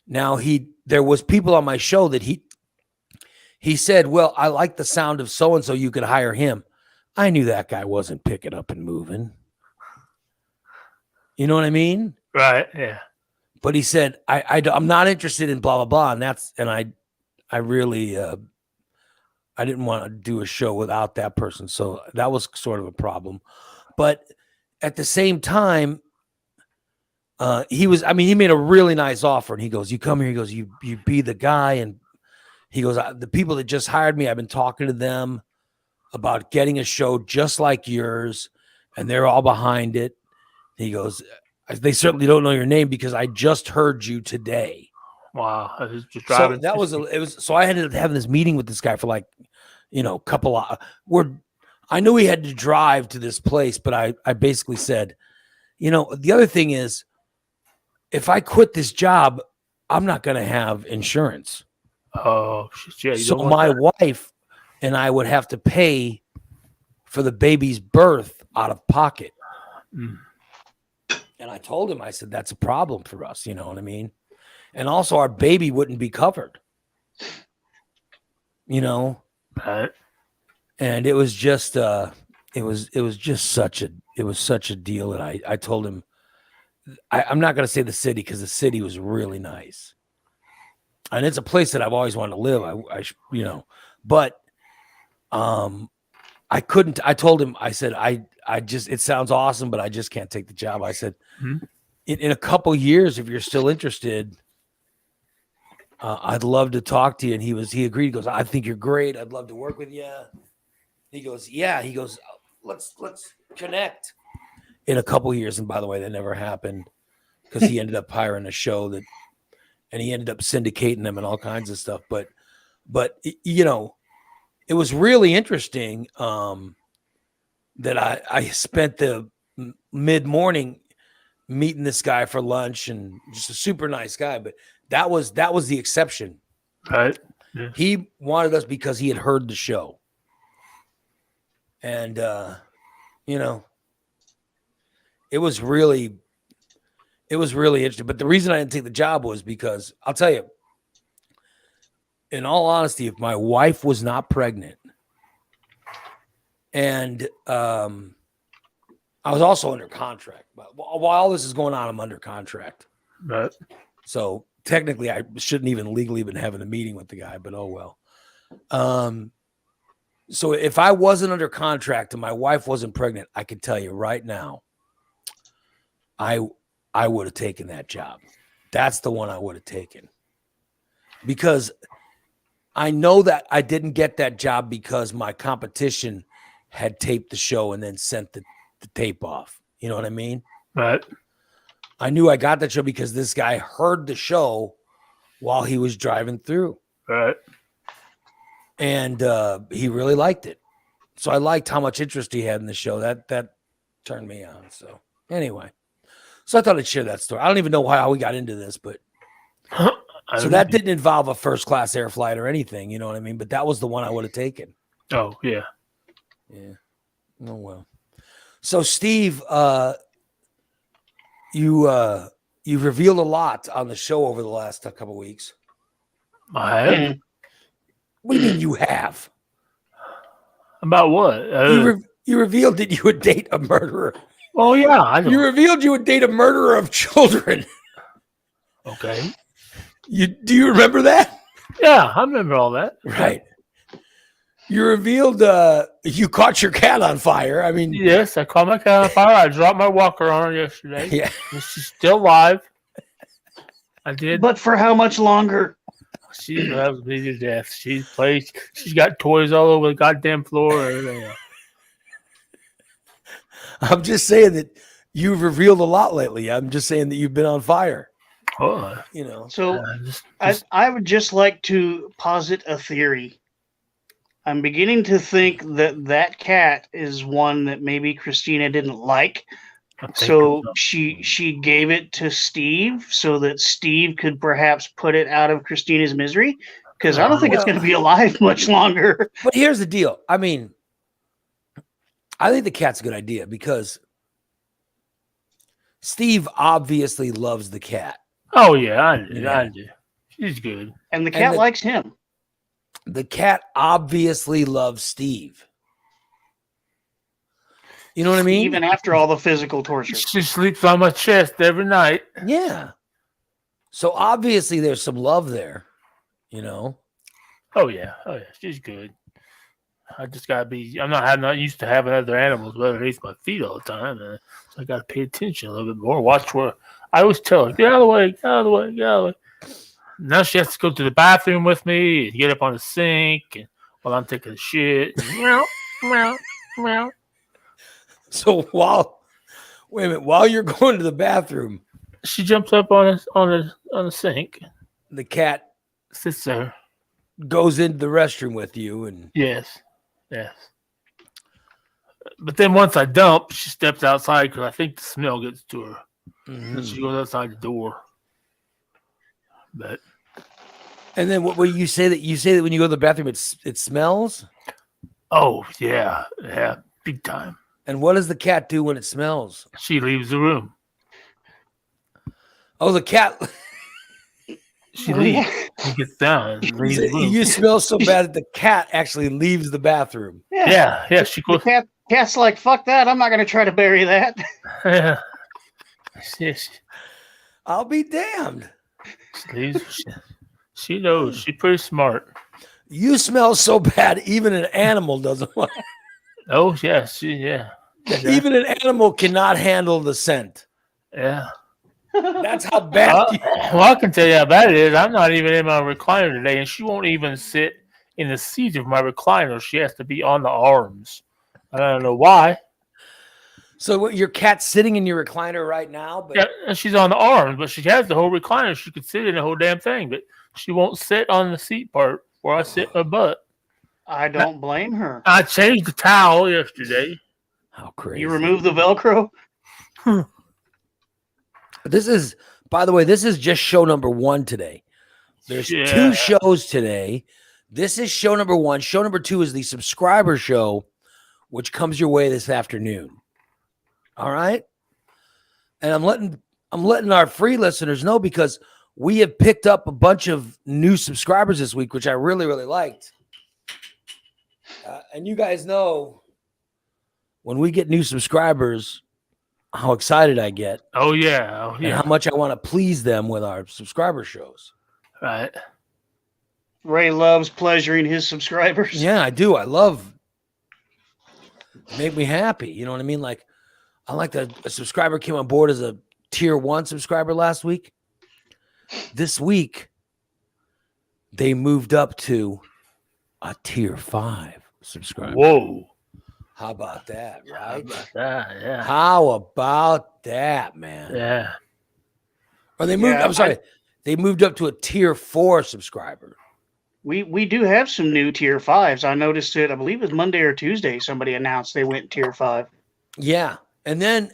Now, there was people on my show that he said, well, I like the sound of so-and-so, you could hire him. I knew that guy wasn't picking up and moving. You know what I mean? Right. Yeah. But he said, I'm not interested in blah, blah, blah. And I really, I didn't want to do a show without that person. So that was sort of a problem. But at the same time, he made a really nice offer, and he goes, you come here. He goes, you be the guy. And he goes, the people that just hired me, I've been talking to them about getting a show just like yours, and they're all behind it. He goes, they certainly don't know your name because I just heard you today. Wow. I was just driving. So so I ended up having this meeting with this guy for like, couple of, I knew he had to drive to this place, but I basically said, the other thing is, if I quit this job, I'm not going to have insurance. Oh, yeah. So my wife and I would have to pay for the baby's birth out of pocket. Mm. And I told him, I said, that's a problem for us. You know what I mean? And also our baby wouldn't be covered. Right. And it was just it was just such a deal that I told him I'm not going to say the city because the city was really nice, and it's a place that I've always wanted to live. But I couldn't. I told him, I said, I just, it sounds awesome, but I just can't take the job. I said, in a couple years, if you're still interested, I'd love to talk to you. And he agreed. He goes, I think you're great. I'd love to work with you. He goes, yeah. He goes, let's connect in a couple years. And by the way, that never happened because he ended up hiring a show and he ended up syndicating them and all kinds of stuff. But it was really interesting that I spent the mid-morning meeting this guy for lunch, and just a super nice guy. But that was the exception. Right. Yeah. He wanted us because he had heard the show. And, it was really interesting. But the reason I didn't take the job was because I'll tell you, in all honesty, if my wife was not pregnant and I was also under contract, but while all this is going on, I'm under contract. Right. So technically I shouldn't even legally been having a meeting with the guy, but oh well. So if I wasn't under contract and my wife wasn't pregnant, I can tell you right now, I would have taken that job. That's the one I would have taken. Because I know that I didn't get that job because my competition had taped the show and then sent the tape off. You know what I mean? Right. I knew I got that show because this guy heard the show while he was driving through. Right. And he really liked it. So I liked how much interest he had in the show. That turned me on. So anyway, so I thought I'd share that story. I don't even know how we got into this, but so that didn't involve a first class air flight or anything. You know what I mean? But that was the one I would have taken. Oh, yeah. Yeah. Oh, well. So Steve, you've revealed a lot on the show over the last couple of weeks. I have. What do you mean you have? About what? You revealed that you would date a murderer. Oh, yeah. I know. You revealed you would date a murderer of children. Okay. Do you remember that? Yeah, I remember all that. Right. You revealed you caught your cat on fire. I mean, yes, I caught my cat on fire. I dropped my walker on her yesterday. Yeah. And she's still alive. I did. But for how much longer? She loves me to death. She's got toys all over the goddamn floor and everything else. I'm just saying that you've revealed a lot lately. I'm just saying that you've been on fire. Oh, So I would just like to posit a theory. I'm beginning to think that cat is one that maybe Christina didn't like. So she gave it to Steve so that Steve could perhaps put it out of Christina's misery. Because I don't think it's going to be alive much longer. But here's the deal. I mean, I think the cat's a good idea because Steve obviously loves the cat. Oh, yeah, I do. She's good. And the cat likes him. The cat obviously loves Steve. You know what I mean? Even after all the physical torture. She sleeps on my chest every night. Yeah. So obviously there's some love there, you know? Oh, yeah. She's good. I just got to be, I'm not used to having other animals underneath my feet all the time. So I got to pay attention a little bit more. Watch where I always tell her, get out of the way, get out of the way, get out of the way. Now she has to go to the bathroom with me and get up on the sink and while I'm taking a shit. Meow, meow, meow. So while you're going to the bathroom, she jumps up on the sink. The cat sits there, goes into the restroom with you, and yes. But then once I dump, she steps outside because I think the smell gets to her. Mm-hmm. And she goes outside the door. And then what you say that when you go to the bathroom, it smells? Oh yeah, big time. And what does the cat do when it smells? She leaves the room. Oh, the cat. She leaves. He gets down. And leaves the room. You smell so bad that the cat actually leaves the bathroom. Yeah. She The goes. cat's like, fuck that. I'm not going to try to bury that. Yeah. I'll be damned. She knows. She's pretty smart. You smell so bad, even an animal doesn't want. Oh yeah. Even an animal cannot handle the scent. Yeah. That's how bad. Well, I can tell you how bad it is. I'm not even in my recliner today, and she won't even sit in the seat of my recliner. She has to be on the arms. I don't know why. So what, your cat's sitting in your recliner right now? But Yeah, and she's on the arms, but she has the whole recliner. She could sit in the whole damn thing, but she won't sit on the seat part where I sit my butt. I don't blame her. I changed the towel yesterday. how crazy! You remove the Velcro? This is, by the way, this is just show number 1 today. There's 2 shows today. This is show number 1. Show number 2 is the subscriber show, which comes your way this afternoon. All right. And I'm letting our free listeners know because we have picked up a bunch of new subscribers this week, which I really, really liked. And you guys know when we get new subscribers, how excited I get. Oh yeah. And how much I want to please them with our subscriber shows. Right. Ray loves pleasuring his subscribers. Yeah, I do. I love. Make me happy. You know what I mean? Like, I like that a subscriber came on board as a tier 1 subscriber last week. This week, they moved up to a tier 5 subscriber. Whoa. How about that, right? How about that? Yeah. How about that, man? Yeah. Or they moved. Yeah, I'm sorry. They moved up to a tier 4 subscriber. We do have some new tier 5s. I noticed it. I believe it was Monday or Tuesday. Somebody announced they went tier 5. Yeah, and then,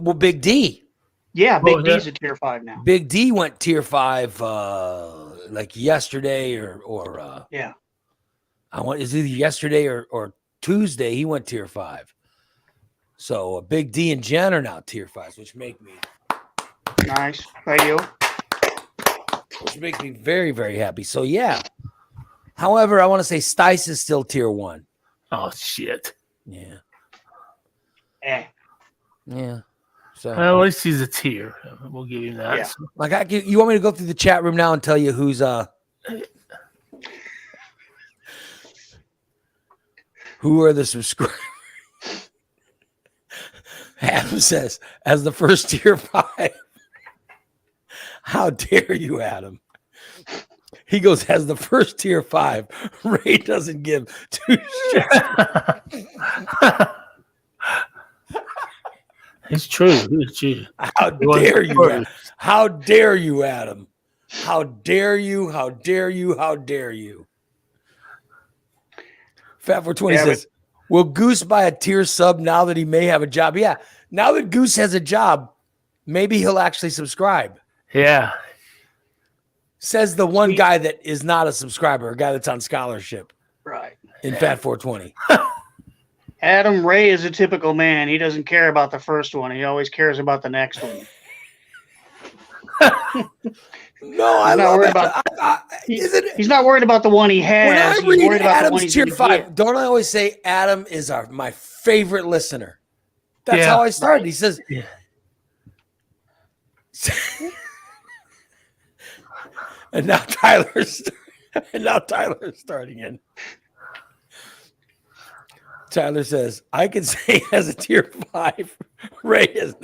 well, Big D. Yeah, Big Oh, D's a tier 5 now. Big D went tier 5 like yesterday or Yeah. is either yesterday or Tuesday. He went tier 5. So Big D and Jen are now tier 5s, which make me Nice. Thank you. which makes me very, very happy. So yeah. However, I want to say Stice is still tier 1. Oh shit. Yeah. Eh. Yeah. So Well, at least he's a tier. We'll give him that. Yeah. like you want me to go through the chat room now and tell you who's who are the subscribers? Adam says, as the first tier 5. How dare you, Adam? He goes, as the first tier 5. Ray doesn't give 2 shits. It's true. It's true. How dare you? Adam? How dare you, Adam? How dare you? How dare you? How dare you? Fat 420 says, will Goose buy a tier sub now that he may have a job? Yeah. Now that Goose has a job, maybe he'll actually subscribe. Yeah. Says the one guy that is not a subscriber, a guy that's on scholarship. Right. In Fat 420. Adam Ray is a typical man. He doesn't care about the first one. He always cares about the next one. No, I'm not worried about. He's not worried about the one he has. When I read about the one Adam's he's tier gonna 5, get. don't I always say Adam is my favorite listener? That's how I started. Right. He says, Yeah. and now Tyler's starting in. Tyler says, I can say as a tier 5, Ray has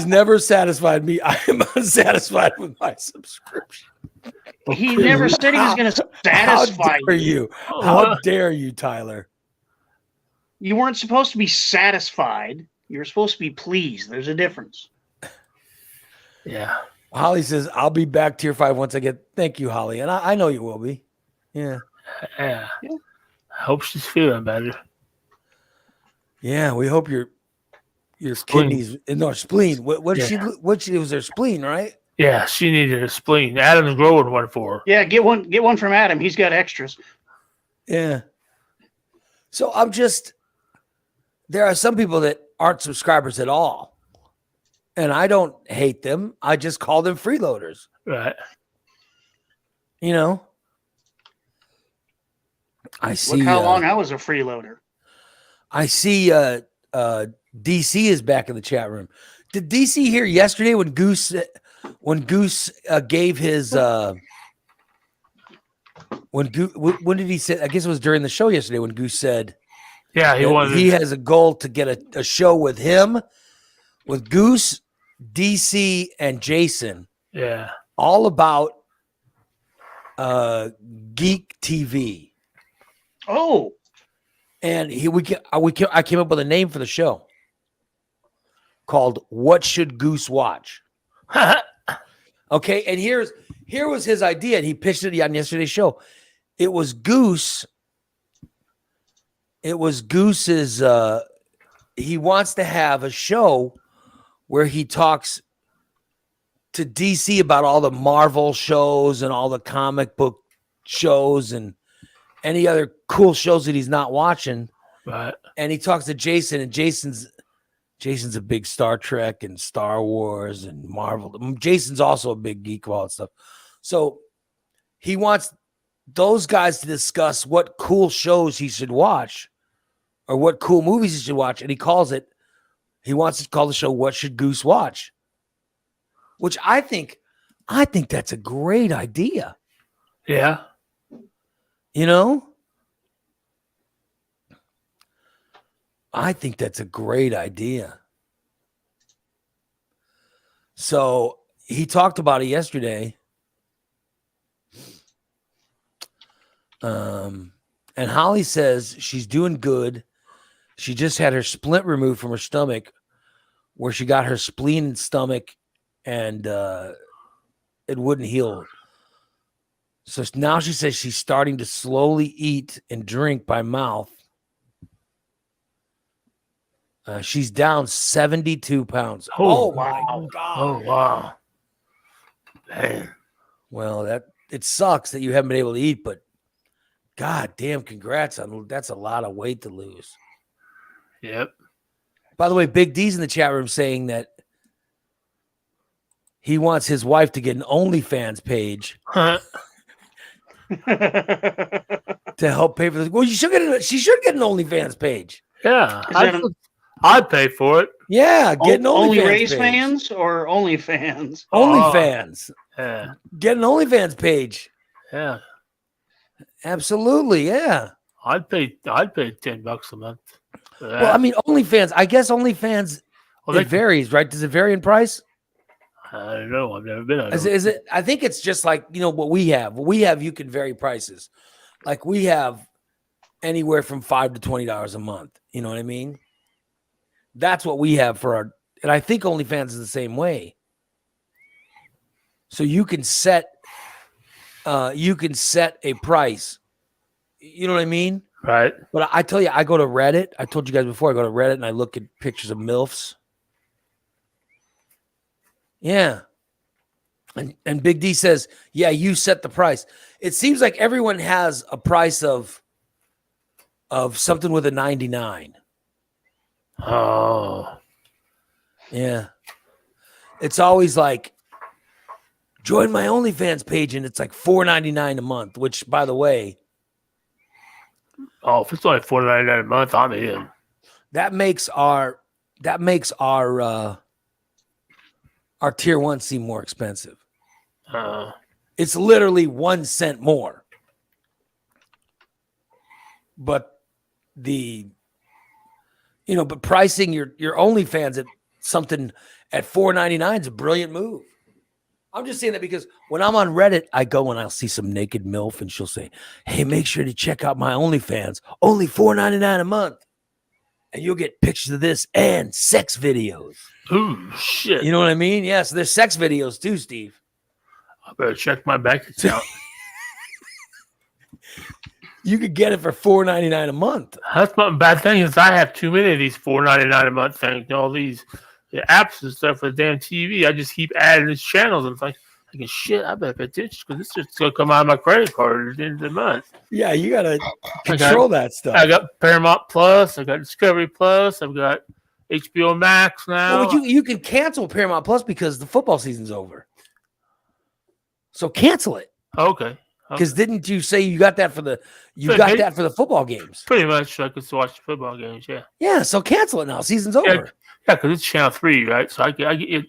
never satisfied me. I am unsatisfied with my subscription. He never said he was going to satisfy How dare you? How dare you, Tyler? You weren't supposed to be satisfied. You were supposed to be pleased. There's a difference. Yeah. Holly says, I'll be back tier 5 once I get. Thank you, Holly. And I know you will be. Yeah. Yeah. I hope she's feeling better. Yeah, we hope your Spleen. kidneys, no, spleen. What was her spleen, right? Yeah, she needed a spleen. Adam's growing one for her. Yeah, get one from Adam. He's got extras. Yeah. So there are some people that aren't subscribers at all. And I don't hate them. I just call them freeloaders. Right. You know? I see. Look how long I was a freeloader. I see DC is back in the chat room. Did DC hear yesterday when Goose gave his when did he say? I guess it was during the show yesterday when Goose said, yeah, he has a goal to get a show with him, with Goose, DC, and Jason. Yeah, all about geek TV. Oh, and I came up with a name for the show called "What Should Goose Watch?" Okay, and here was his idea, and he pitched it on yesterday's show. It was Goose. It was Goose's. He wants to have a show where he talks to DC about all the Marvel shows and all the comic book shows and any other cool shows that he's not watching. Right. And he talks to Jason, and Jason's a big Star Trek and Star Wars and Marvel. Jason's also a big geek of all that stuff. So he wants those guys to discuss what cool shows he should watch or what cool movies he should watch. And he wants to call the show "What Should Goose Watch?" Which I think that's a great idea. Yeah. You know? I think that's a great idea. So he talked about it yesterday. And Holly says she's doing good. She just had her splint removed from her stomach where she got her spleen and stomach and it wouldn't heal. So now she says she's starting to slowly eat and drink by mouth. She's down 72 pounds. Oh my God. Oh, wow. Man. Well, it sucks that you haven't been able to eat, but God damn, congrats. That's a lot of weight to lose. Yep. By the way, Big D's in the chat room saying that he wants his wife to get an OnlyFans page to help pay for this. Well, she should get an OnlyFans page. Yeah. I'd pay for it. Yeah, get an OnlyFans Only Rays page. fans or OnlyFans? OnlyFans. Yeah. Get an OnlyFans page. Yeah. Absolutely, yeah. I'd pay $10 a month for that. Well, I mean, OnlyFans. I guess OnlyFans. It varies, right? Does it vary in price? I don't know. I've never been on. Is it? I think it's just like what we have. What we have, you can vary prices. Like we have anywhere from $5 to $20 a month. You know what I mean? That's what we have for our. And I think OnlyFans is the same way. So you can set a price. You know what I mean? Right. But I tell you, I go to Reddit. I told you guys before, I go to Reddit and I look at pictures of MILFs. Yeah. And Big D says, yeah, you set the price. It seems like everyone has a price of something with a 99. Oh. Yeah. It's always like, join my OnlyFans page, and it's like $4.99 a month, which, by the way. Oh, if it's only $4.99 a month, I'm in. That makes our tier 1 seem more expensive. It's literally 1 cent more. But but pricing your OnlyFans at something at $4.99 is a brilliant move. I'm just saying that because when I'm on Reddit, I go and I'll see some naked MILF and she'll say, hey, make sure to check out my OnlyFans. Only $4.99 a month. And you'll get pictures of this and sex videos. Ooh, shit. You know what I mean? Yeah, so there's sex videos too, Steve. I better check my bank account. You could get it for $4.99 a month. That's my bad thing is I have too many of these $4.99 a month things. All these apps and stuff for the damn TV. I just keep adding these channels. And it's like, thinking, shit, I better pay attention because this is going to come out of my credit card at the end of the month. Yeah, you got to control that stuff. I got Paramount Plus. I got Discovery Plus. I've got HBO Max now. Well, you can cancel Paramount Plus because the football season's over. So cancel it. Okay. Because didn't you say you got that for the football games? Pretty much, I could watch the football games. Yeah. Yeah. So cancel it now. Season's over. Yeah, because it's Channel 3, right? So I get it.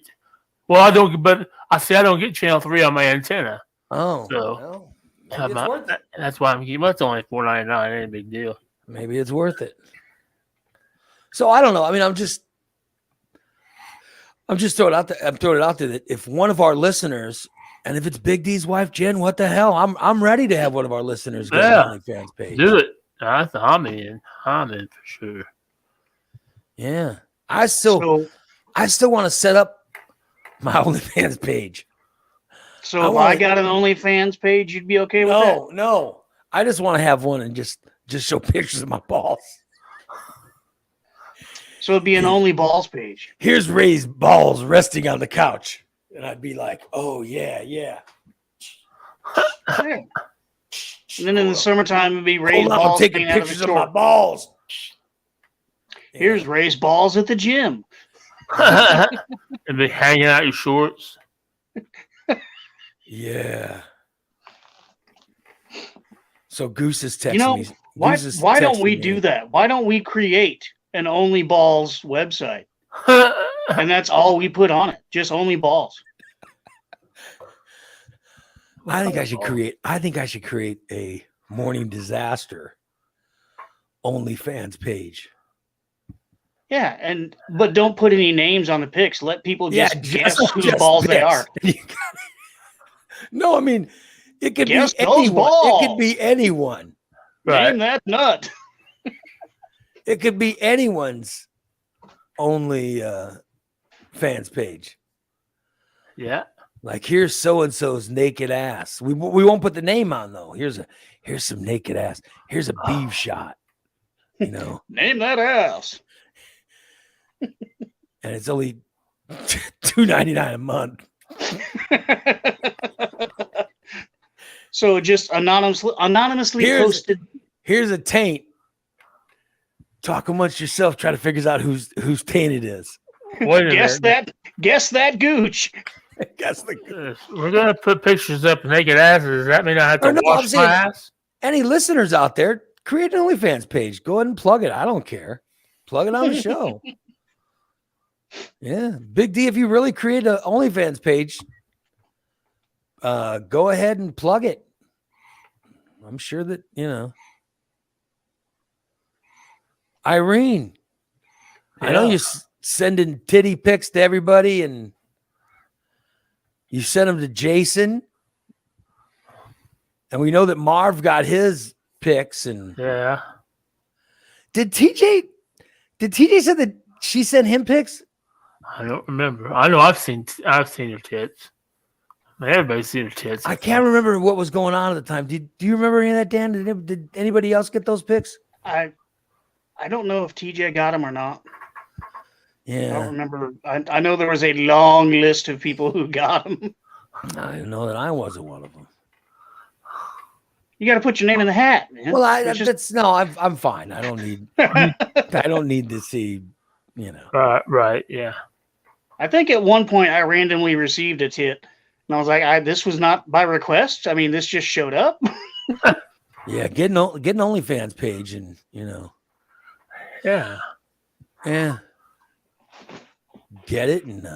Well, I don't. But I don't get Channel 3 on my antenna. Oh. So maybe it's worth it. That's why I'm getting. Well, it's only $4.99. Ain't a big deal. Maybe it's worth it. So I don't know. I mean, I'm just throwing it out there. I'm throwing it out there that if one of our listeners, and if it's Big D's wife Jen, what the hell? I'm ready to have one of our listeners go to the OnlyFans page. Do it. I'm in for sure. Yeah, I still want to set up my OnlyFans page. So if I got an OnlyFans page, you'd be okay with that? No. I just want to have one and just show pictures of my balls. So it'd be an only balls page. Here's Ray's balls resting on the couch. And I'd be like, oh, yeah. And then in the summertime, it'd be Ray's balls. I'm taking pictures of my balls. Here's Ray's balls at the gym. And be hanging out your shorts. Yeah. So Goose is texting me. Why don't we do that? Why don't we create an Only Balls website? And that's all we put on it. Just Only Balls. I think I should create a Morning Disaster OnlyFans page. Yeah, but don't put any names on the pics. Let people just guess whose balls they are. No, I mean it could guess be anyone. Balls. It could be anyone. Right. Name that nut. It could be anyone's only fans page. Yeah. Like here's so and so's naked ass. We won't put the name on though. Here's some naked ass. Here's a beef shot. You know. Name that ass. And it's only $2.99 a month. So just anonymously posted. Here's a taint. Talk amongst yourself. Try to figure out whose taint it is. Guess that gooch. Guess the gooch. We're gonna put pictures up of naked asses. Does that mean I have to wash my ass? Any listeners out there, create an OnlyFans page. Go ahead and plug it. I don't care. Plug it on the show. Yeah, Big D. If you really create an OnlyFans page, go ahead and plug it. I'm sure that Irene. Yeah. I know you're sending titty pics to everybody, and you sent them to Jason, and we know that Marv got his pics. And yeah, did TJ say that she sent him pics? I don't remember. I know I've seen her tits. Everybody's seen her tits. I can't remember what was going on at the time. Do you remember any of that, Dan? Did anybody else get those pics? I don't know if TJ got them or not. Yeah, I don't remember. I know there was a long list of people who got them. I didn't know that I wasn't one of them. You got to put your name in the hat, man. Well, I'm fine. I don't need. I don't need to see. Right. Yeah. I think at one point I randomly received a tit, and I was like, "This was not by request. I mean, this just showed up." Yeah, get an OnlyFans page, and yeah, get it. And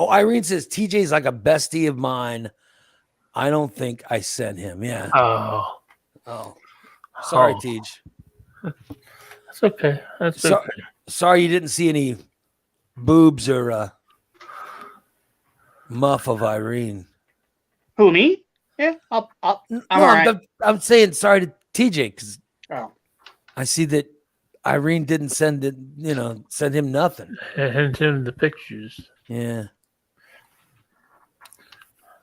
Irene says TJ's like a bestie of mine. I don't think I sent him. Yeah. Oh. Sorry, Tej. That's okay. Okay. Sorry you didn't see any boobs or muff of Irene. Who, me? Yeah, I'm all right. I'm saying sorry to TJ because I see that Irene didn't send it. Send him nothing. Send him the pictures. Yeah.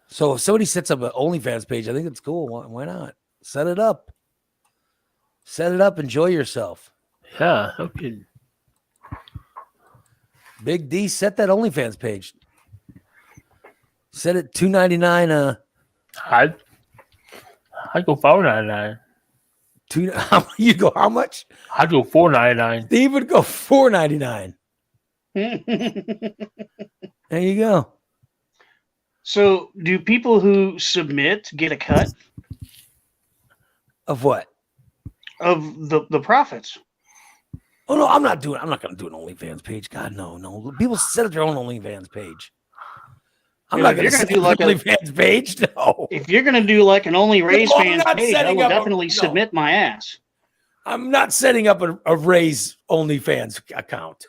So if somebody sets up an OnlyFans page, I think it's cool. Why not? Set it up. Enjoy yourself. Yeah. Okay. Big D, set that OnlyFans page. Set it $2.99. I'd go $4.99. You go how much? I'd go $4.99. Steve would go $4.99. There you go. So, do people who submit get a cut Of what? of the profits? Oh no, I'm not going to do an OnlyFans page. God, no. People set up their own OnlyFans page. I'm not going to set up an OnlyFans page. No. If you're going to do like an Only Raise fans page, I will definitely no. submit my ass. I'm not setting up a Raise OnlyFans account.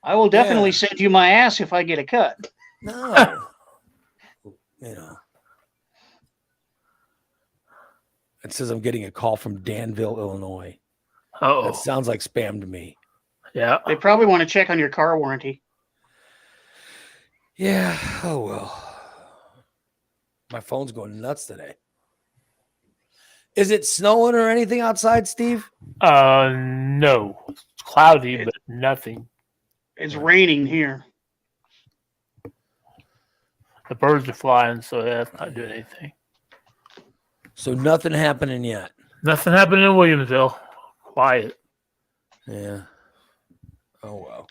I will definitely send you my ass if I get a cut. No. It says I'm getting a call from Danville, Illinois. Oh, That sounds like spam to me. yeah. They probably want to check on your car warranty. Yeah. Oh well. My phone's going nuts today. Is it snowing or anything outside, Steve? No. It's cloudy, but nothing. It's raining here. The birds are flying, so that's not doing anything. So nothing happening yet. Nothing happened in Williamsville. Quiet. Yeah. Oh well.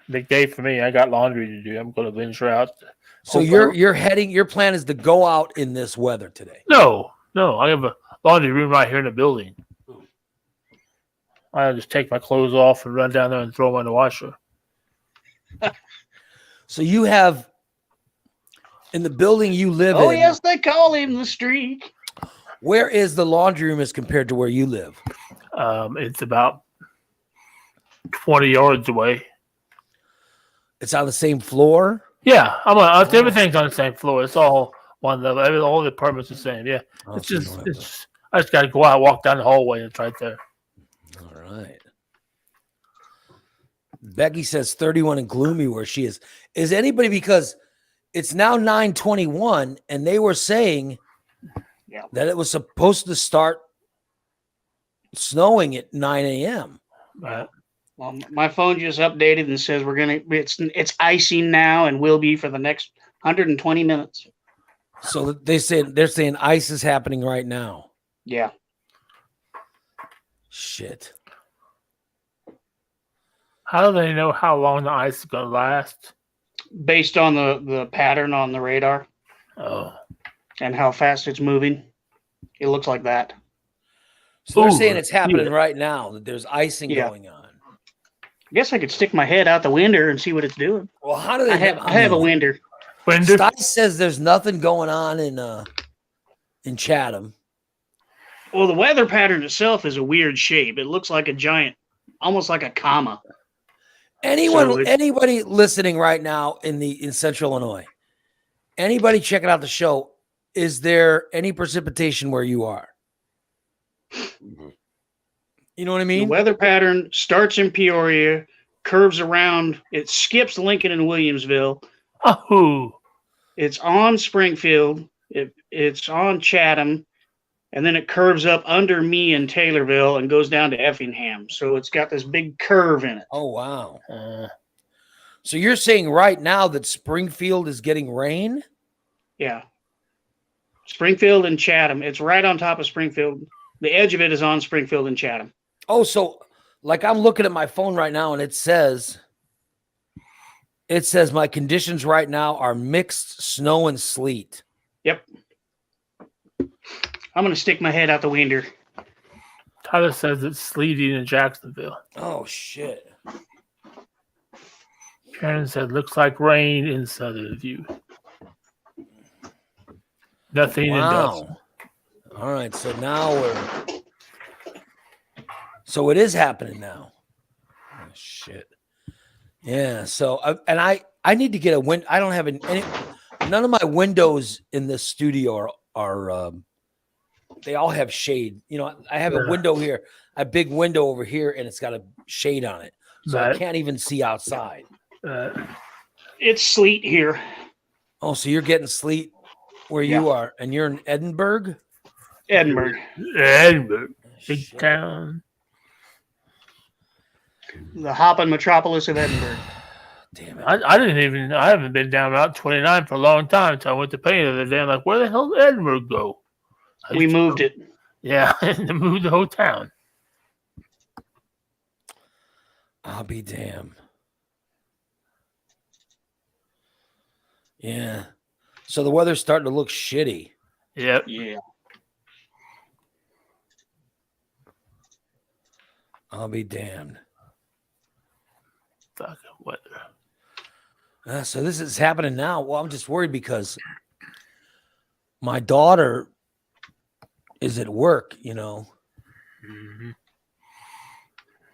Big day for me. I got laundry to do. I'm going to venture out. So your plan is to go out in this weather today. No. I have a laundry room right here in the building. I'll just take my clothes off and run down there and throw them in the washer. So you have in the building you live in. Oh yes, they call him the Streak. Where is the laundry room as compared to where you live? It's about 20 yards away. It's on the same floor. Yeah, everything's on the same floor. It's all one level. All the apartments are the same. Yeah, Oh, it's so you just don't have it's. I just got to go out, walk down the hallway, and it's right there. All right. Becky says 31 and gloomy where she is. Is anybody, because it's now 9:21 and they were saying that it was supposed to start snowing at 9 a.m. Right. Well, my phone just updated and says it's icing now and will be for the next 120 minutes. So they're saying ice is happening right now. Yeah. Shit. How do they know how long the ice is going to last? Based on the pattern on the radar Oh. and how fast it's moving, it looks like that. So they're saying it's happening right now, that there's icing going on. I guess I could stick my head out the window and see what it's doing. Well, how do they I have a window. Stice says there's nothing going on in Chatham. Well, the weather pattern itself is a weird shape. It looks like a giant, almost like a comma. Anybody listening right now in Central Illinois, anybody checking out the show, is there any precipitation where you are? You know what I mean? The weather pattern starts in Peoria, curves around, it skips Lincoln and Williamsville. Oh. It's on Springfield, it's on Chatham, and then it curves up under me in Taylorville and goes down to Effingham. So it's got this big curve in it. Oh, wow. So you're saying right now that Springfield is getting rain? Yeah. Springfield and Chatham. It's right on top of Springfield. The edge of it is on Springfield and Chatham. Oh, so like I'm looking at my phone right now and it says my conditions right now are mixed snow and sleet. Yep. I'm going to stick my head out the window. Tyler says it's sleety in Jacksonville. Oh, shit. Karen said, looks like rain in Southern View. Nothing in Dawson. All right, so now so it is happening now. Oh, shit. Yeah, so I need to get a window. I don't have none of my windows in this studio are they all have shade. You know, I have a window here, a big window over here, and it's got a shade on it. So I can't even see outside. It's sleet here. Oh, so you're getting sleet where you are, and you're in Edinburgh? Edinburgh. Big town. The hopping metropolis of Edinburgh. Damn it. I haven't been down Route 29 for a long time until I went to Penny the other day. I'm like, where the hell did Edinburgh go? We moved it. Yeah, and moved the whole town. I'll be damned. Yeah. So the weather's starting to look shitty. Yep. Yeah. I'll be damned. Fucking weather. So this is happening now. Well, I'm just worried because my daughter is at work, Mm-hmm.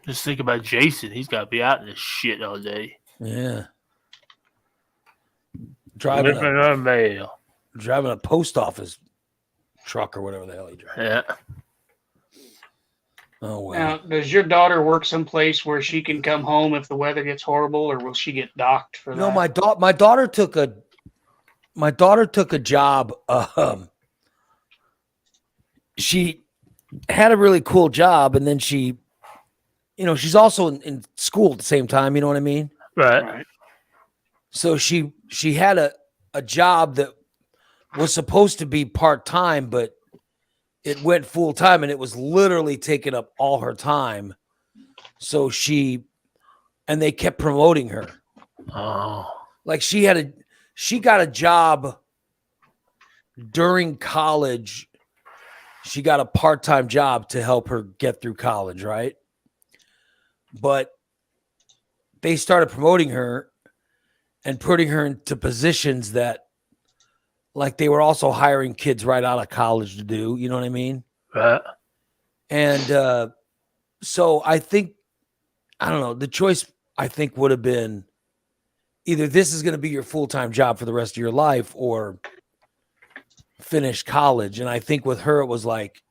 Just think about Jason. He's got to be out in this shit all day. Yeah. Driving a post office truck or whatever the hell he drives. Yeah. Oh, well. Now, does your daughter work someplace where she can come home if the weather gets horrible, or will she get docked for that? No, my daughter took a job. She had a really cool job, and then she's also in school at the same time. You know what I mean? Right. So she had a job that was supposed to be part-time, but it went full-time, and it was literally taking up all her time. So and they kept promoting her. Oh. Like she got a job during college. She got a part-time job to help her get through college, right? But they started promoting her and putting her into positions that, like, they were also hiring kids right out of college to do. You know what I mean? Right. And so I think, I don't know, the choice I think would have been either this is going to be your full-time job for the rest of your life or finish college. And I think with her, it was like,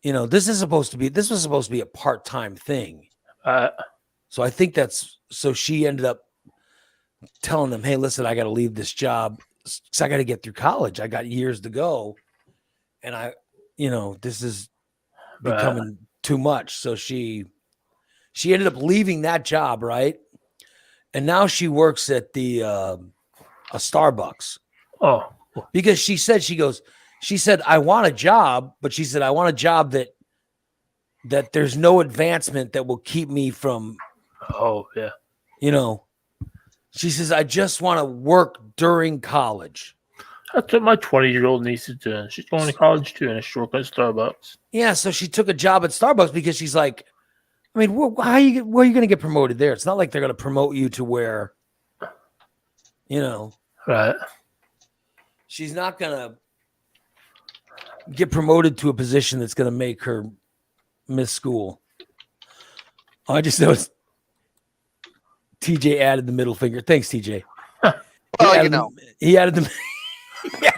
this was supposed to be a part-time thing. So I think so she ended up telling them, hey, listen, I got to leave this job because I got to get through college. I got years to go. And this is becoming too much. So she ended up leaving that job, right? And now she works at a Starbucks. Oh. Because she said, I want a job, but she said, I want a job that there's no advancement that will keep me from. Oh, yeah. She says, I just want to work during college. That's what my 20-year-old niece is doing. She's going to college too, and it's short at Starbucks. Yeah, so she took a job at Starbucks because she's like, I mean, where are you going to get promoted there? It's not like they're going to promote you to where, Right. She's not going to get promoted to a position that's going to make her miss school. Oh, I just noticed TJ added the middle finger. Thanks, TJ. Well, he added the.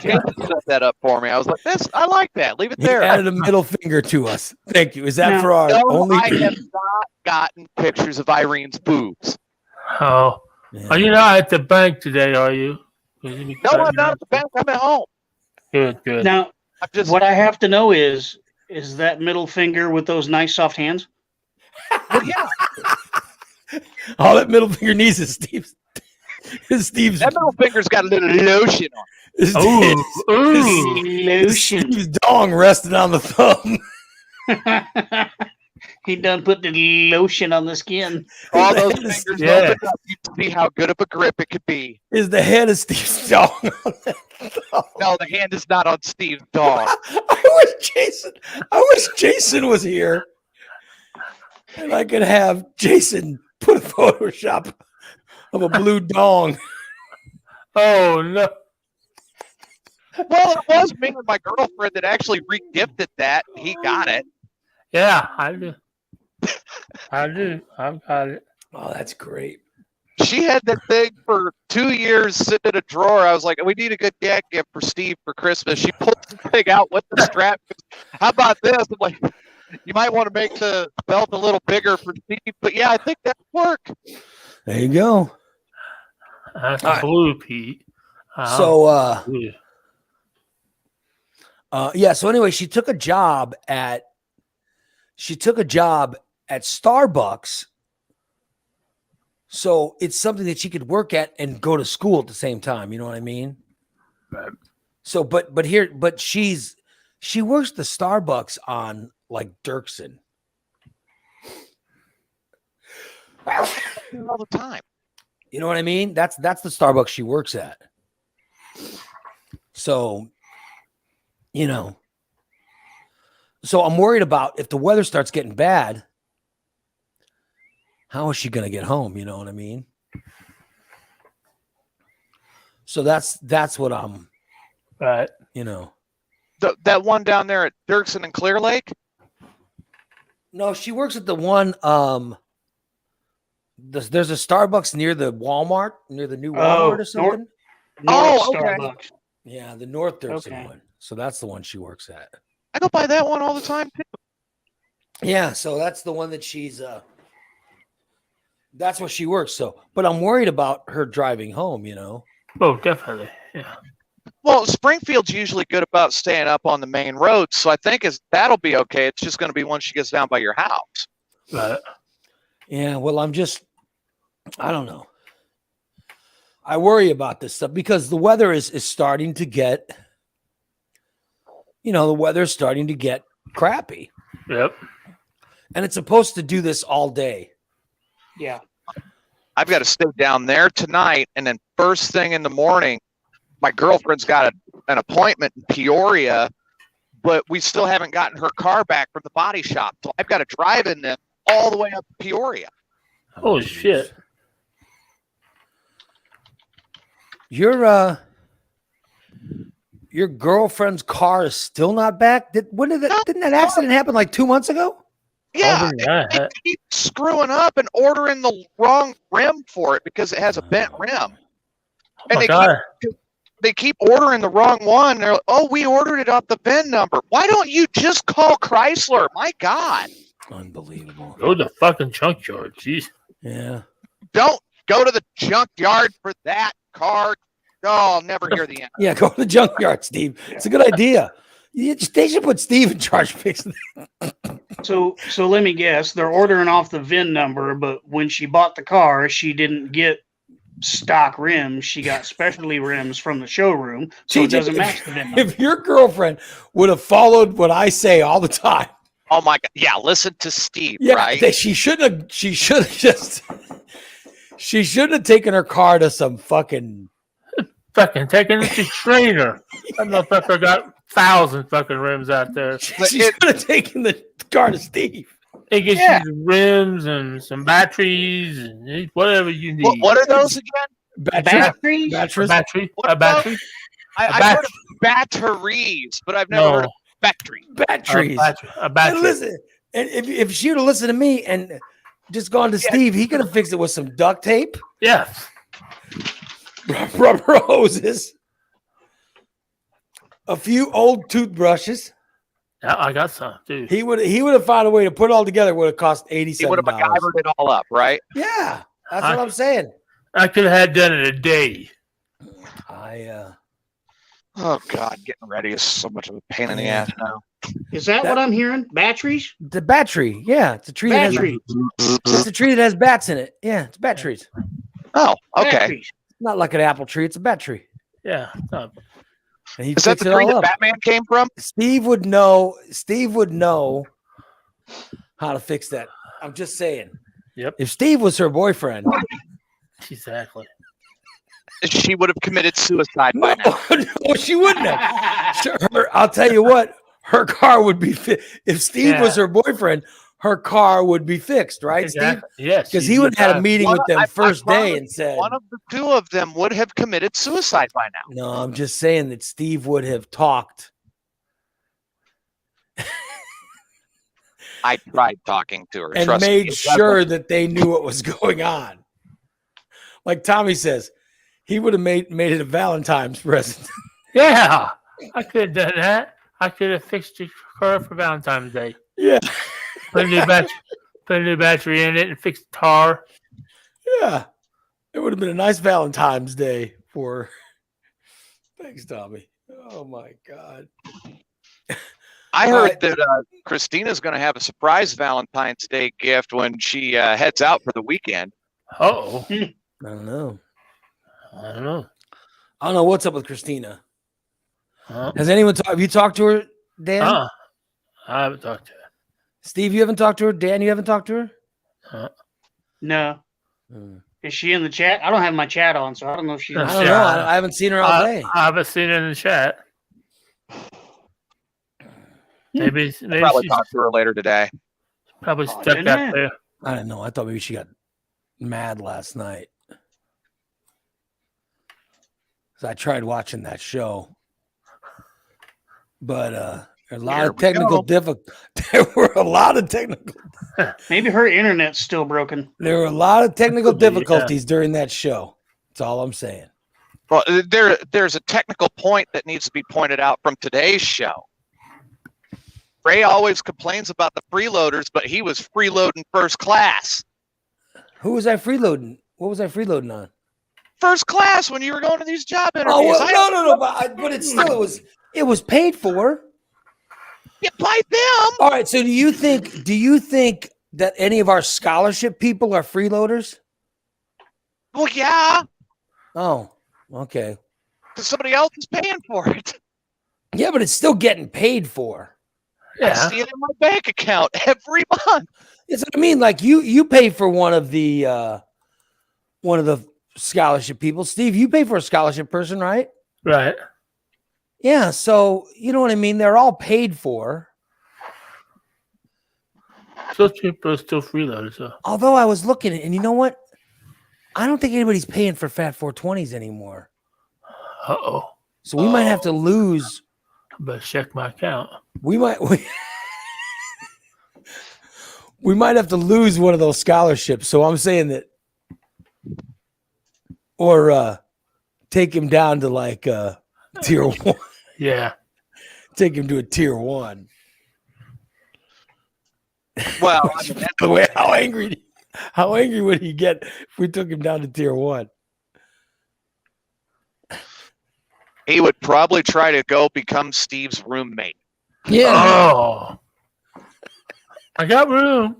Jason set that up for me. I was like, I like that. Leave it there. He added a middle finger to us. Thank you. Is that for our only? I have not gotten pictures of Irene's boobs. Oh. Yeah. Are you not at the bank today, are you? No, I'm not at the bank. I'm at home. Good. Now, what I have to know is that middle finger with those nice soft hands? Well, yeah. All that middle finger needs is Steve's. That middle finger's got a little lotion on it. Lotion. Steve's dong resting on the thumb. He done put the lotion on the skin. All those fingers open up. You see how good of a grip it could be. Is the head of Steve's dong on that thumb? No, the hand is not on Steve's dog. I wish Jason was here. And I could have Jason put a Photoshop of a blue dong. Oh, no. Well, it was me and my girlfriend that actually re-gifted that. He got it. Yeah, I do. I've got it. Oh, that's great. She had that thing for 2 years sitting in a drawer. I was like, we need a good gag gift for Steve for Christmas. She pulled the thing out with the strap. How about this? I'm like, you might want to make the belt a little bigger for Steve. But yeah, I think that would work. There you go. That's All right. blue, Pete. So, Blue. so anyway, she took a job at Starbucks. So it's something that she could work at and go to school at the same time. You know what I mean? Right. So, but she's She works the Starbucks on like Dirksen. All the time. You know what I mean? That's the Starbucks she works at. So, you know. So I'm worried about if the weather starts getting bad, how is she going to get home? You know what I mean? So that's what I'm, Right. you know. That one down there at Dirksen and Clear Lake? No, she works at the one, there's a Starbucks near the Walmart, near the new Walmart or something. North Oh, okay. Starbucks. Yeah, the North Dirksen Okay. one. So that's the one she works at. I go by that one all the time too. Yeah, so that's the one that she's that's what she works. So, but I'm worried about her driving home, you know. Oh, definitely. Yeah. Well, Springfield's usually good about staying up on the main road, so I think that'll be okay. It's just going to be once she gets down by your house. Right. Yeah, well, I don't know. I worry about this stuff because the weather is starting to get, the weather's starting to get crappy. Yep. And it's supposed to do this all day. Yeah. I've got to stay down there tonight, and then first thing in the morning, my girlfriend's got an appointment in Peoria, but we still haven't gotten her car back from the body shop. So I've got to drive in them all the way up to Peoria. Holy shit. Your girlfriend's car is still not back? Didn't that accident happen like 2 months ago? Yeah, yeah. they keep screwing up and ordering the wrong rim for it because it has a bent rim. Oh And my God. they keep ordering the wrong one. They're like, oh, we ordered it off the VIN number. Why don't you just call Chrysler? My God. Unbelievable. Go to the fucking junkyard. Jeez. Yeah. Don't go to the junkyard for that car. No, I'll never hear the end. Yeah, go to the junkyard, Steve. It's a good idea. They should put Steve in charge of fixing it. So let me guess. They're ordering off the VIN number, but when she bought the car, she didn't get stock rims. She got specialty rims from the showroom, so it doesn't match the VIN number. If your girlfriend would have followed what I say all the time, Oh my God. Yeah, listen to Steve, yeah, right? she should have taken her car to some fucking Taking it to trainer. That motherfucker got 1,000 fucking rims out there. she should have taken the car to Steve. It gets Yeah. you the rims and some batteries and whatever you need. What are those again? Batteries? Batteries? A battery? I've heard of batteries, but I've never heard of battery. Batteries. A battery. And listen, and if she would have listened to me and just gone to Steve, he could have fixed it with some duct tape, Yeah. rubber hoses, a few old toothbrushes. Yeah, I got some, dude. He would have found a way to put it all together. It would have cost He $87. would have MacGyvered it all up, right? Yeah, that's what I'm saying. I could have had done in a day. Oh God, getting ready is so much of a pain in the ass now. Is that what I'm hearing? Batteries? The battery. Yeah, it's a tree. Batteries. It's a tree that has bats in it. Yeah, it's batteries. Oh, okay. Batteries. Not like an apple tree. It's a battery. Yeah. No. And he Is that fixed the it tree all that up. Batman came from? Steve would know how to fix that. I'm just saying. Yep. If Steve was her boyfriend, Exactly. She would have committed suicide by now. no, she wouldn't have. I'll tell you what, her car would be if Steve was her boyfriend, her car would be fixed, right, Exactly. Steve? Yes. Because he would have had a meeting with them I first day promise and said, one of the two of them would have committed suicide by now. no, I'm just saying that Steve would have talked. I tried talking to her And trust made me, it sure that they knew what was going on. Like Tommy says, he would have made it a Valentine's present. Yeah. I could have done that. I could have fixed your car for Valentine's Day. Yeah. Put a new battery in it and fix the tar. Yeah. It would have been a nice Valentine's Day for. Thanks, Tommy. Oh my God. I heard that Christina's going to have a surprise Valentine's Day gift when she heads out for the weekend. Oh. I don't know. I don't know. I don't know what's up with Christina. Huh? Has anyone have you talked to her Dan? I haven't talked to her. Steve, you haven't talked to her? Dan, you haven't talked to her? No. Hmm. Is she in the chat? I don't have my chat on, so I don't know if she's. I don't know. I haven't seen her all day. I haven't seen her in the chat. Maybe I'll probably she's talk to her later today. probably Oh, stuck didn't out it? there. I don't know. I thought maybe she got mad last night. So I tried watching that show. But there were a lot of technical There were a lot of technical. Maybe her internet's still broken. There were a lot of technical Could be, yeah. difficulties during that show. That's all I'm saying. Well, there's a technical point that needs to be pointed out from today's show. Ray always complains about the freeloaders, but he was freeloading first class. Who was I freeloading? What was I freeloading on? First class when you were going to these job interviews. Oh well, no. But it still it was paid for. Yeah, by them. All right. So do you think that any of our scholarship people are freeloaders? Well, yeah, Oh, okay. because somebody else is paying for it. Yeah, but it's still getting paid for. I Yeah. see it in my bank account every month. That's what I mean. Like you pay for one of the scholarship people. Steve, you pay for a scholarship person, right? Right. Yeah. So you know what I mean? They're all paid for. Still cheaper, still freeloaders. So. Although I was looking, and you know what? I don't think anybody's paying for Fat 420s anymore. Uh-oh. So we might have to lose. I better check my account. We might have to lose one of those scholarships. So I'm saying that, or take him down to like tier 1. Yeah. Take him to a tier 1. Well, I mean, The way how angry would he get if we took him down to tier 1? he would probably try to go become Steve's roommate. Yeah. Oh. I got room.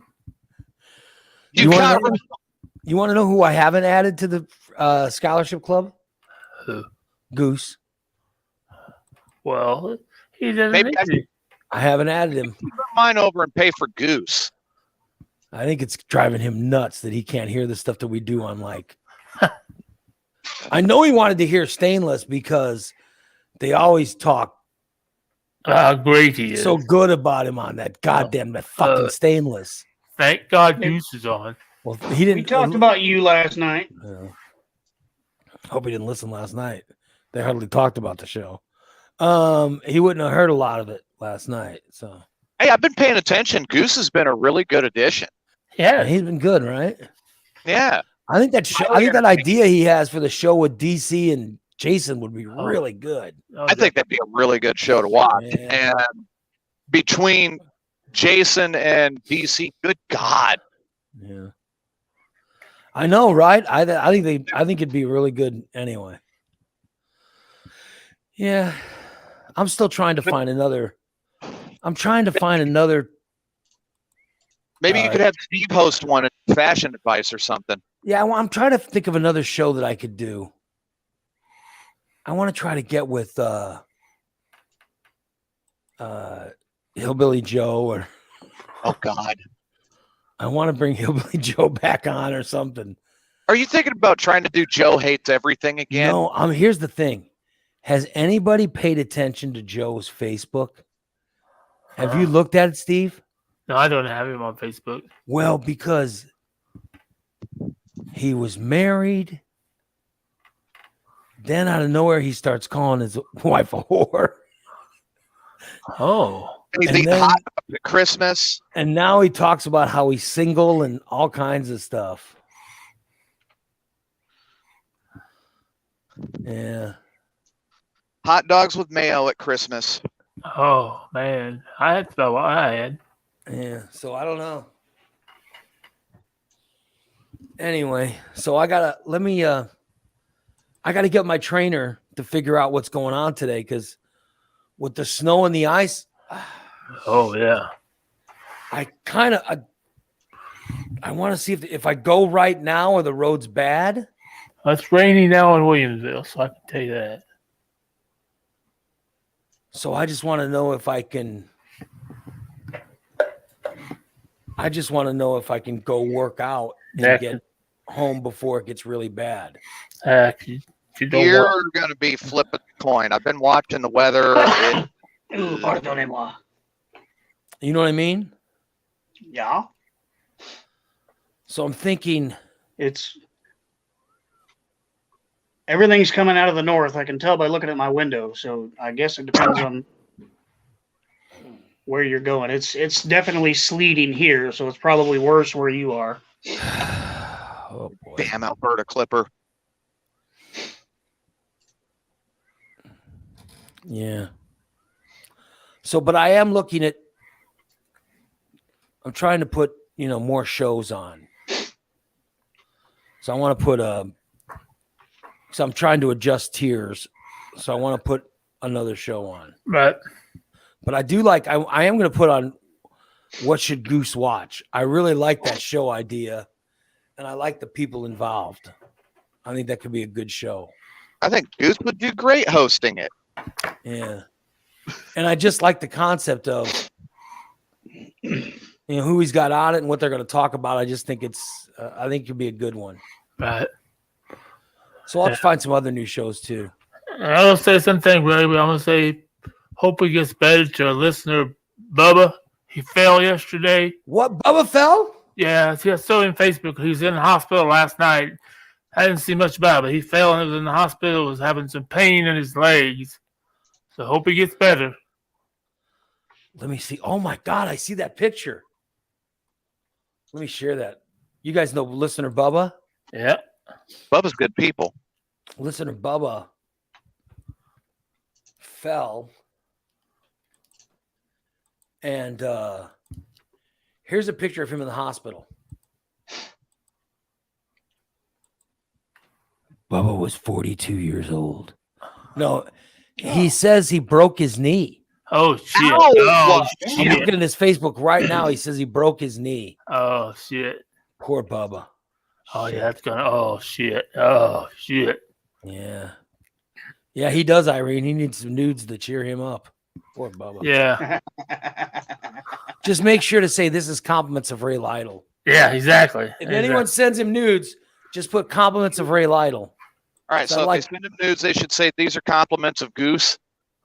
You wanna got know- room. You want to know who I haven't added to the scholarship club? Who? Goose. Well, he doesn't Maybe need I- to. I haven't added him. Put mine over and pay for Goose. I think it's driving him nuts that he can't hear the stuff that we do on like. I know he wanted to hear Stainless because they always talk How great he is. so good about him on that that fucking Stainless. Thank God Goose is on. Well, he didn't. We talked about you last night. Hope he didn't listen last night. They hardly talked about the show. He wouldn't have heard a lot of it last night. So Hey, I've been paying attention. Goose has been a really good addition. Yeah. he's been good, right? Yeah. I think that idea he has for the show with DC and Jason would be really good. I think that'd be a really good show to watch. Yeah. And between Jason and DC, good God. Yeah. I know, right? I think it'd be really good anyway. Yeah. I'm still trying to find another. Maybe you could have Steve host one at Fashion Advice or something. Yeah, I'm trying to think of another show that I could do. I want to try to get with Hillbilly Joe, or Oh God. I want to bring Hillbilly Joe back on or something. Are you thinking about trying to do Joe Hates Everything again? No, here's the thing. Has anybody paid attention to Joe's Facebook? Have you looked at it, Steve? No, I don't have him on Facebook. Well, because he was married. Then out of nowhere, he starts calling his wife a whore. Oh. He's And eating then- hot dogs at Christmas. And now he talks about how he's single and all kinds of stuff. Yeah. Hot dogs with mayo at Christmas. Oh, man. I had about what I had. Yeah. So I don't know. Anyway, so I gotta get my trainer to figure out what's going on today, because with the snow and the ice, Oh, yeah. I want to see if I go right now or the road's bad. It's rainy now in Williamsville, so I can tell you that. So I just want to know if I can. I just want to know if I can go work out and get home before it gets really bad. You're going to be flipping the coin. I've been watching the weather. Pardonnez-moi. You know what I mean? Yeah. So I'm thinking everything's coming out of the north. I can tell by looking at my window. So I guess it depends on where you're going. It's definitely sleeting here, so it's probably worse where you are. Oh boy. Damn Alberta Clipper. Yeah. So, but I am looking at. I'm trying to put more shows on. So I want to put So I'm trying to adjust tiers. So I want to put another show on. Right. But I do like. I am going to put on. What should Goose watch? I really like that show idea, and I like the people involved. I think that could be a good show. I think Goose would do great hosting it. Yeah. And I just like the concept of who he's got on it and what they're going to talk about. I just think I think it could be a good one. Right. So I'll have to find some other new shows too. I will say something, really. I'm going to say, hope he gets better to our listener, Bubba. He fell yesterday. What? Bubba fell? Yeah, I saw him on Facebook. He was in the hospital last night. I didn't see much about it, but he fell and was in the hospital, was having some pain in his legs. So hope he gets better. Let me see. Oh my God, I see that picture. Let me share that. You guys know listener Bubba? Yeah. Bubba's good people. Listener Bubba fell. And here's a picture of him in the hospital. Bubba was 42 years old. No, he says he broke his knee. Oh, shit. Ow! Oh, I'm shit. looking at his Facebook right now. He says he broke his knee. Oh, shit. Poor Bubba. Oh, Shit. yeah, that's going to. Oh, shit. Oh, shit. Yeah. Yeah, he does, Irene. He needs some nudes to cheer him up. Poor Bubba. Yeah. Just make sure to say this is compliments of Ray Lytle. Yeah, exactly. If anyone sends him nudes, just put compliments of Ray Lytle. All right, so if they send him nudes, they should say these are compliments of Goose.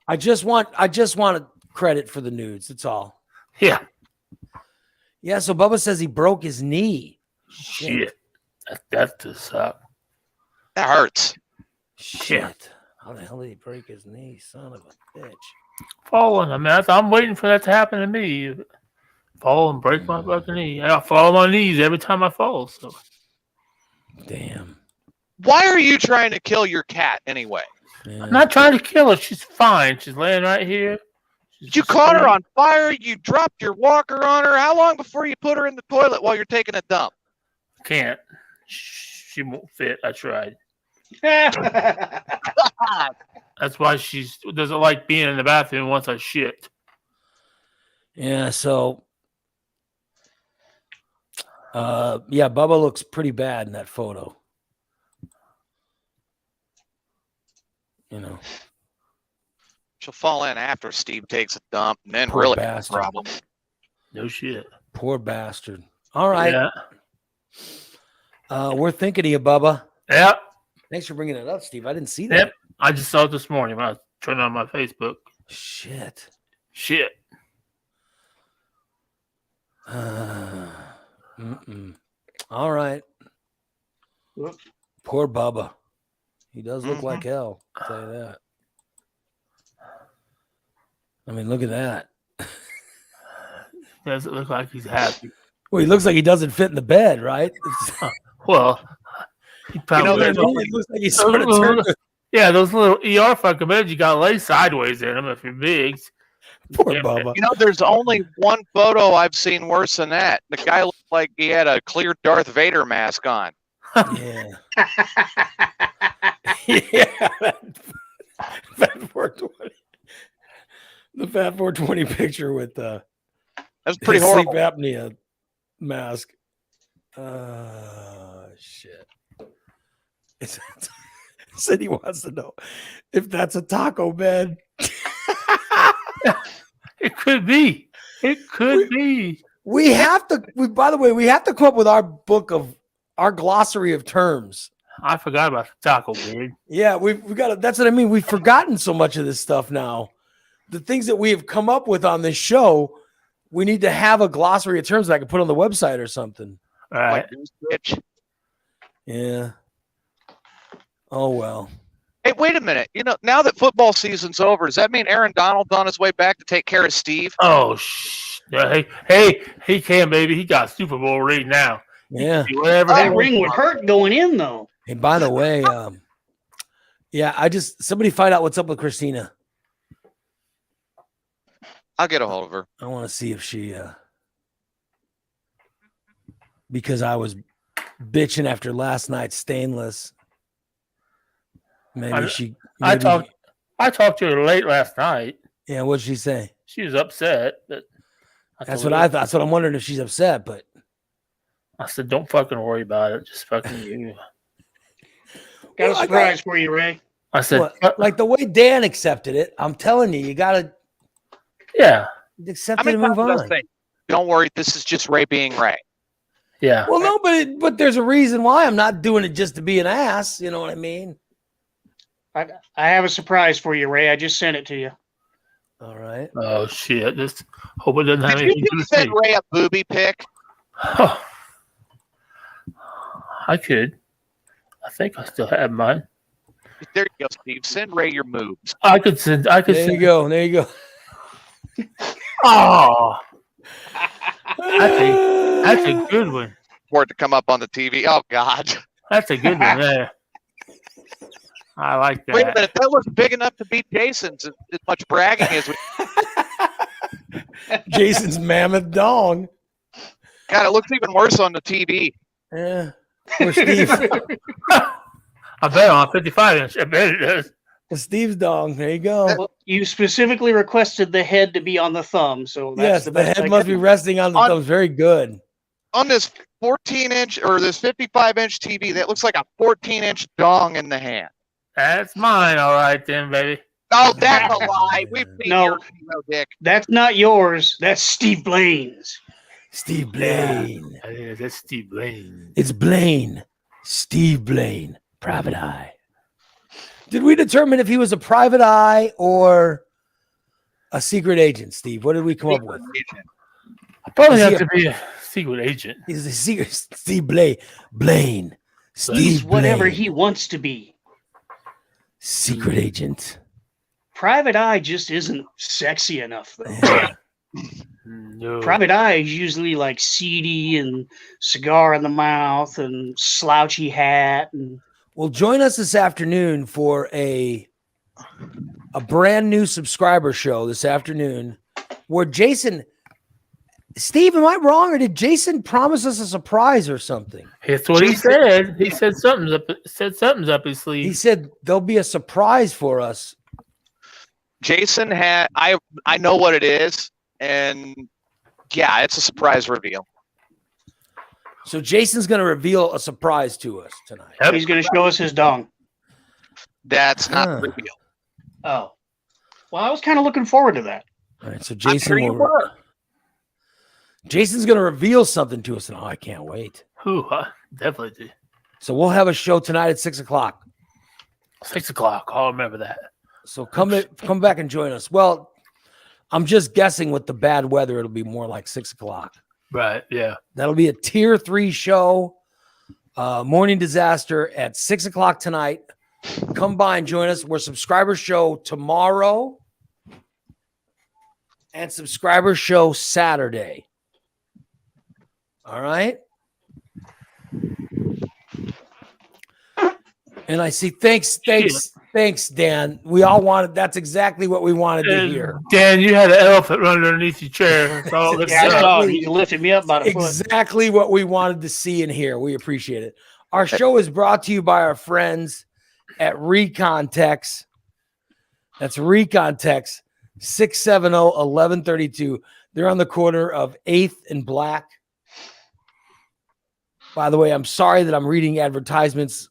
I just want credit for the nudes. That's all. Yeah. Yeah, so Bubba says he broke his knee. Shit. That does suck. That hurts. Shit. How the hell did he break his knee? Son of a bitch. Falling. I mean, I'm waiting for that to happen to me. Fall and break my fucking knee. I fall on my knees every time I fall. So. Damn. Why are you trying to kill your cat anyway? Yeah. I'm not trying to kill her. She's fine. She's laying right here. You caught her on fire. You dropped your walker on her. How long before you put her in the toilet while you're taking a dump? Can't. She won't fit. I tried. That's why she doesn't like being in the bathroom once I shit. Yeah, so Bubba looks pretty bad in that photo. She'll fall in after Steve takes a dump, and then Poor really bastard. problem. No shit. Poor bastard. All right. Yeah. We're thinking of you, Bubba. Yeah. Thanks for bringing it up, Steve. I didn't see that. Yep. I just saw it this morning when I was turning on my Facebook. Shit. All right. Whoops. Poor Bubba. He does look like hell. I'll tell you that. I mean, look at that. Doesn't look like he's happy. Well, he looks like he doesn't fit in the bed, right? Well, he probably It looks like he's sort of turned. yeah, those little ER fucking beds you got to lay sideways in them if you're big. Poor Yeah. Bubba. There's only one photo I've seen worse than that. The guy looked like he had a clear Darth Vader mask on. Yeah. Yeah. Fat 420. The Fat 420 picture with That's pretty his sleep horrible. apnea mask. Shit. Cindy wants to know if that's a taco bed. It could be. It could be. We have to. By the way, we have to come up with our glossary of terms. I forgot about the taco beard. Yeah, we've got to. That's what I mean. We've forgotten so much of this stuff now. The things that we have come up with on this show, we need to have a glossary of terms that I can put on the website or something. All right. Yeah. Oh well. Hey, wait a minute. Now that football season's over, does that mean Aaron Donald's on his way back to take care of Steve? Oh, yeah, hey, he can, baby. He got Super Bowl ring now. Yeah. Whatever. That ring would hurt going in, though. Hey, by the way, yeah, somebody find out what's up with Christina. I'll get a hold of her. I want to see if she, because I was bitching after last night's stainless. Maybe I talked to her late last night. Yeah, what'd she say? She was upset. That's what I thought. That's what I'm wondering if she's upset. But I said, "Don't fucking worry about it. Just fucking you." Got a surprise for you, Ray. I said, like the way Dan accepted it. I'm telling you, you gotta. Yeah. Accept it and move on. Don't worry, this is just Ray being Ray. Yeah. Well, no, but there's a reason why I'm not doing it just to be an ass. You know what I mean? I have a surprise for you, Ray. I just sent it to you. All right. Oh shit! Just hope it doesn't have Did anything you to just do send with me. Ray a booby pic? I could. I think I still have mine. There you go, Steve. Send Ray your moves. I could send. There you go. There you go. Oh, that's a good one. For it to come up on the TV. Oh God. That's a good one there. I like that. Wait a minute, that was big enough to beat Jason's. As much bragging as we. Jason's mammoth dong. God, it looks even worse on the TV. Yeah. Or Steve. I bet on 55 inch. I bet it does. Steve's dong. There you go. Well, you specifically requested the head to be on the thumb, so that's Yes, the head must be resting on the thumbs. Very good. On this 14-inch or this 55-inch TV, that looks like a 14-inch dong in the hand. That's mine, all right then, baby. Oh, that's a lie. We've seen No. your email, Dick. That's not yours. That's Steve Blaine's. Steve Blaine. Yeah, that's Steve Blaine. It's Blaine. Steve Blaine. Private Eye. Did we determine if he was a private eye or a secret agent, Steve? What did we come up with? I probably Is he have to be a secret agent. He's a secret Steve Blaine. Blaine. Steve He's whatever Blaine. he wants to be. Secret agent. Private Eye just isn't sexy enough, though. Yeah. No. Private Eye is usually like seedy and cigar in the mouth and slouchy hat. And Well, join us this afternoon for a brand new subscriber show this afternoon where Jason, Steve, am I wrong, or did Jason promise us a surprise or something? That's what he said. He said something's up his sleeve. He said there'll be a surprise for us. Jason had I know what it is, and yeah, it's a surprise reveal. So Jason's going to reveal a surprise to us tonight. Yep. he's going to show us his dong. That's not Huh. the reveal. Oh. Well, I was kind of looking forward to that. All right, so I'm Jason sure you will, were. Jason's going to reveal something to us, and I can't wait. Ooh, I definitely do. So we'll have a show tonight at 6:00. 6 o'clock. I'll remember that. So come back and join us. Well, I'm just guessing with the bad weather, it'll be more like 6:00. Right. Yeah. That'll be a tier 3 show, Morning Disaster at 6:00 tonight. Come by and join us. We're subscriber show tomorrow and subscriber show Saturday. All right. And I see. Thanks, Dan. We all wanted. That's exactly what we wanted to hear. Dan, you had an elephant running underneath your chair. That's all that's Yeah, I up. saw it. He lifted me up about a foot. Exactly what we wanted to see and hear. We appreciate it. Our show is brought to you by our friends at Recontex. That's Recontex 670-1132. They're on the corner of 8th and Black. By the way, I'm sorry that I'm reading advertisements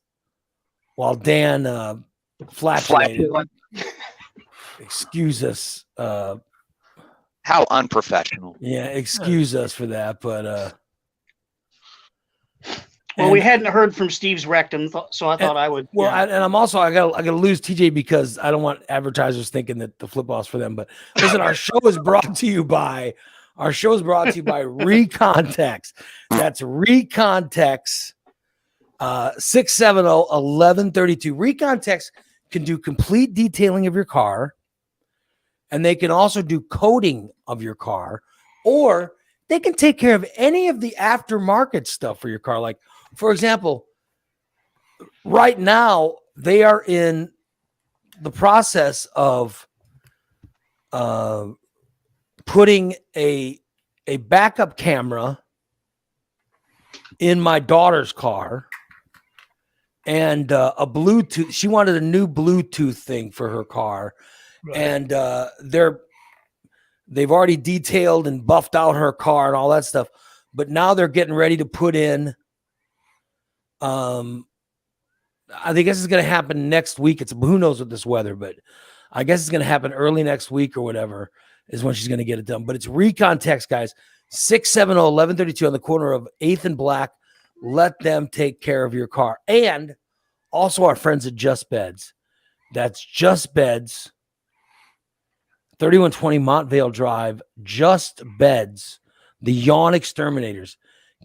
while Dan flatulated. Excuse us, How unprofessional. Yeah, excuse us for that, but well, we hadn't heard from Steve's rectum, so I thought I would. Well, and I'm also I gotta lose TJ because I don't want advertisers thinking that the flip off's for them. But listen, our show is brought to you by Recontex. That's Recontex 670-1132. Recontex can do complete detailing of your car, and they can also do coating of your car, or they can take care of any of the aftermarket stuff for your car. Like, for example, right now they are in the process of putting a backup camera in my daughter's car and a Bluetooth. She wanted a new Bluetooth thing for her car. Right. And they've already detailed and buffed out her car and all that stuff. But now they're getting ready to put in, I think this is going to happen next week. Who knows with this weather, but I guess it's going to happen early next week or whatever is when she's going to get it done. But it's Recontex, guys. 670-1132 on the corner of 8th and Black. Let them take care of your car. And also our friends at Just Beds. That's Just Beds, 3120 Montvale Drive. Just Beds, the yawn exterminators.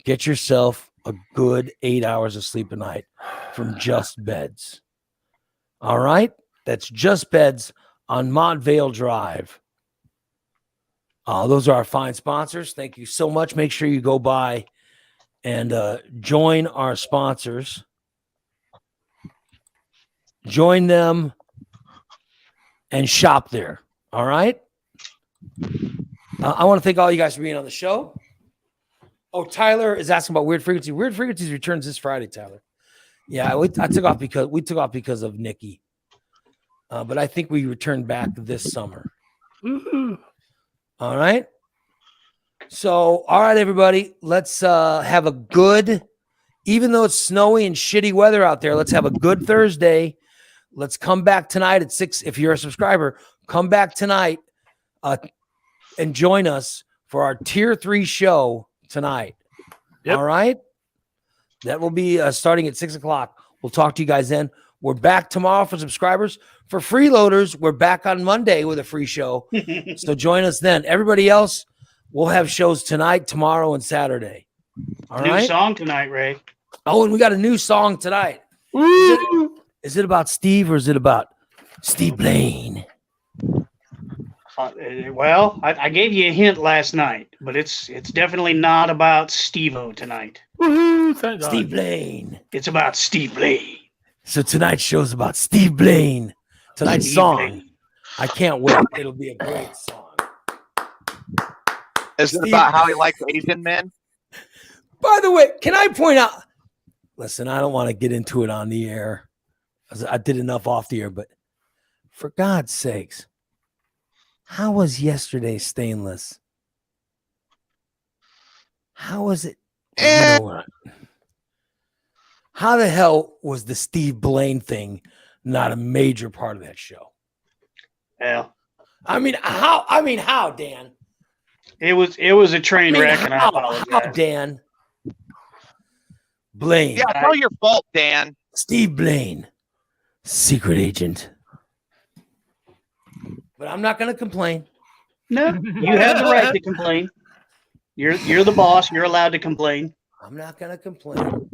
Get yourself a good 8 hours of sleep a night from Just Beds. All right? That's Just Beds on Montvale Drive. Those are our fine sponsors. Thank you so much. Make sure you go by and join our sponsors. Join them and shop there. All right? I want to thank all you guys for being on the show. Oh, Tyler is asking about Weird Frequency. Weird Frequencies returns this Friday, Tyler. Yeah, I took off because of Nikki. But I think we returned back this summer. Woo-hoo. All right. So, all right, everybody, let's have a good, even though it's snowy and shitty weather out there, let's have a good Thursday. Let's come back tonight at 6. If you're a subscriber, come back tonight and join us for our Tier 3 show tonight. Yep. All right. That will be starting at 6 o'clock. We'll talk to you guys then. We're back tomorrow for subscribers. For freeloaders, we're back on Monday with a free show. So join us then. Everybody else, we'll have shows tonight, tomorrow, and Saturday. All right. New song tonight, Ray. Oh, and we got a new song tonight. Is it about Steve or is it about Steve Blaine? Well, I gave you a hint last night, but it's definitely not about Steve-O tonight. Woohoo! Steve Blaine. It's about Steve Blaine. So tonight's show's about Steve Blaine. Tonight's Steve song. Blaine. I can't wait. It'll be a great song. Is it about how he likes Asian men? By the way, can I point out? Listen, I don't want to get into it on the air. I did enough off the air, but for God's sakes, how was yesterday stainless? How was it? You know what? How the hell was the Steve Blaine thing not a major part of that show? Well, I mean, how, Dan? It was a train wreck, and I apologize. How, Dan? Blaine. Yeah, it's all your fault, Dan. Steve Blaine, secret agent. But I'm not going to complain. No, you have the right to complain. You're the boss. You're allowed to complain. I'm not going to complain.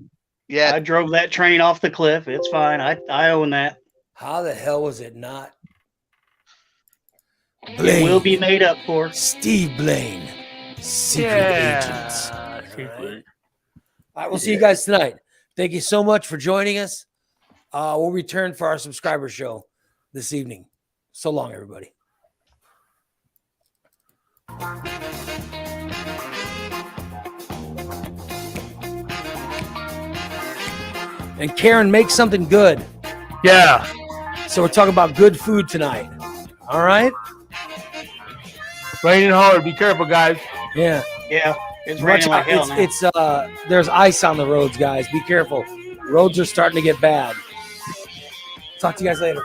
Yeah, I drove that train off the cliff. It's fine. I own that. How the hell was it not? Blaine. It will be made up for. Steve Blaine, secret agent. All right, we'll see you guys tonight. Thank you so much for joining us. We'll return for our subscriber show this evening. So long, everybody. And Karen, make something good. Yeah. So we're talking about good food tonight. All right? Raining hard. Be careful, guys. Yeah. Yeah. It's raining like hell now. It's there's ice on the roads, guys. Be careful. Roads are starting to get bad. Talk to you guys later.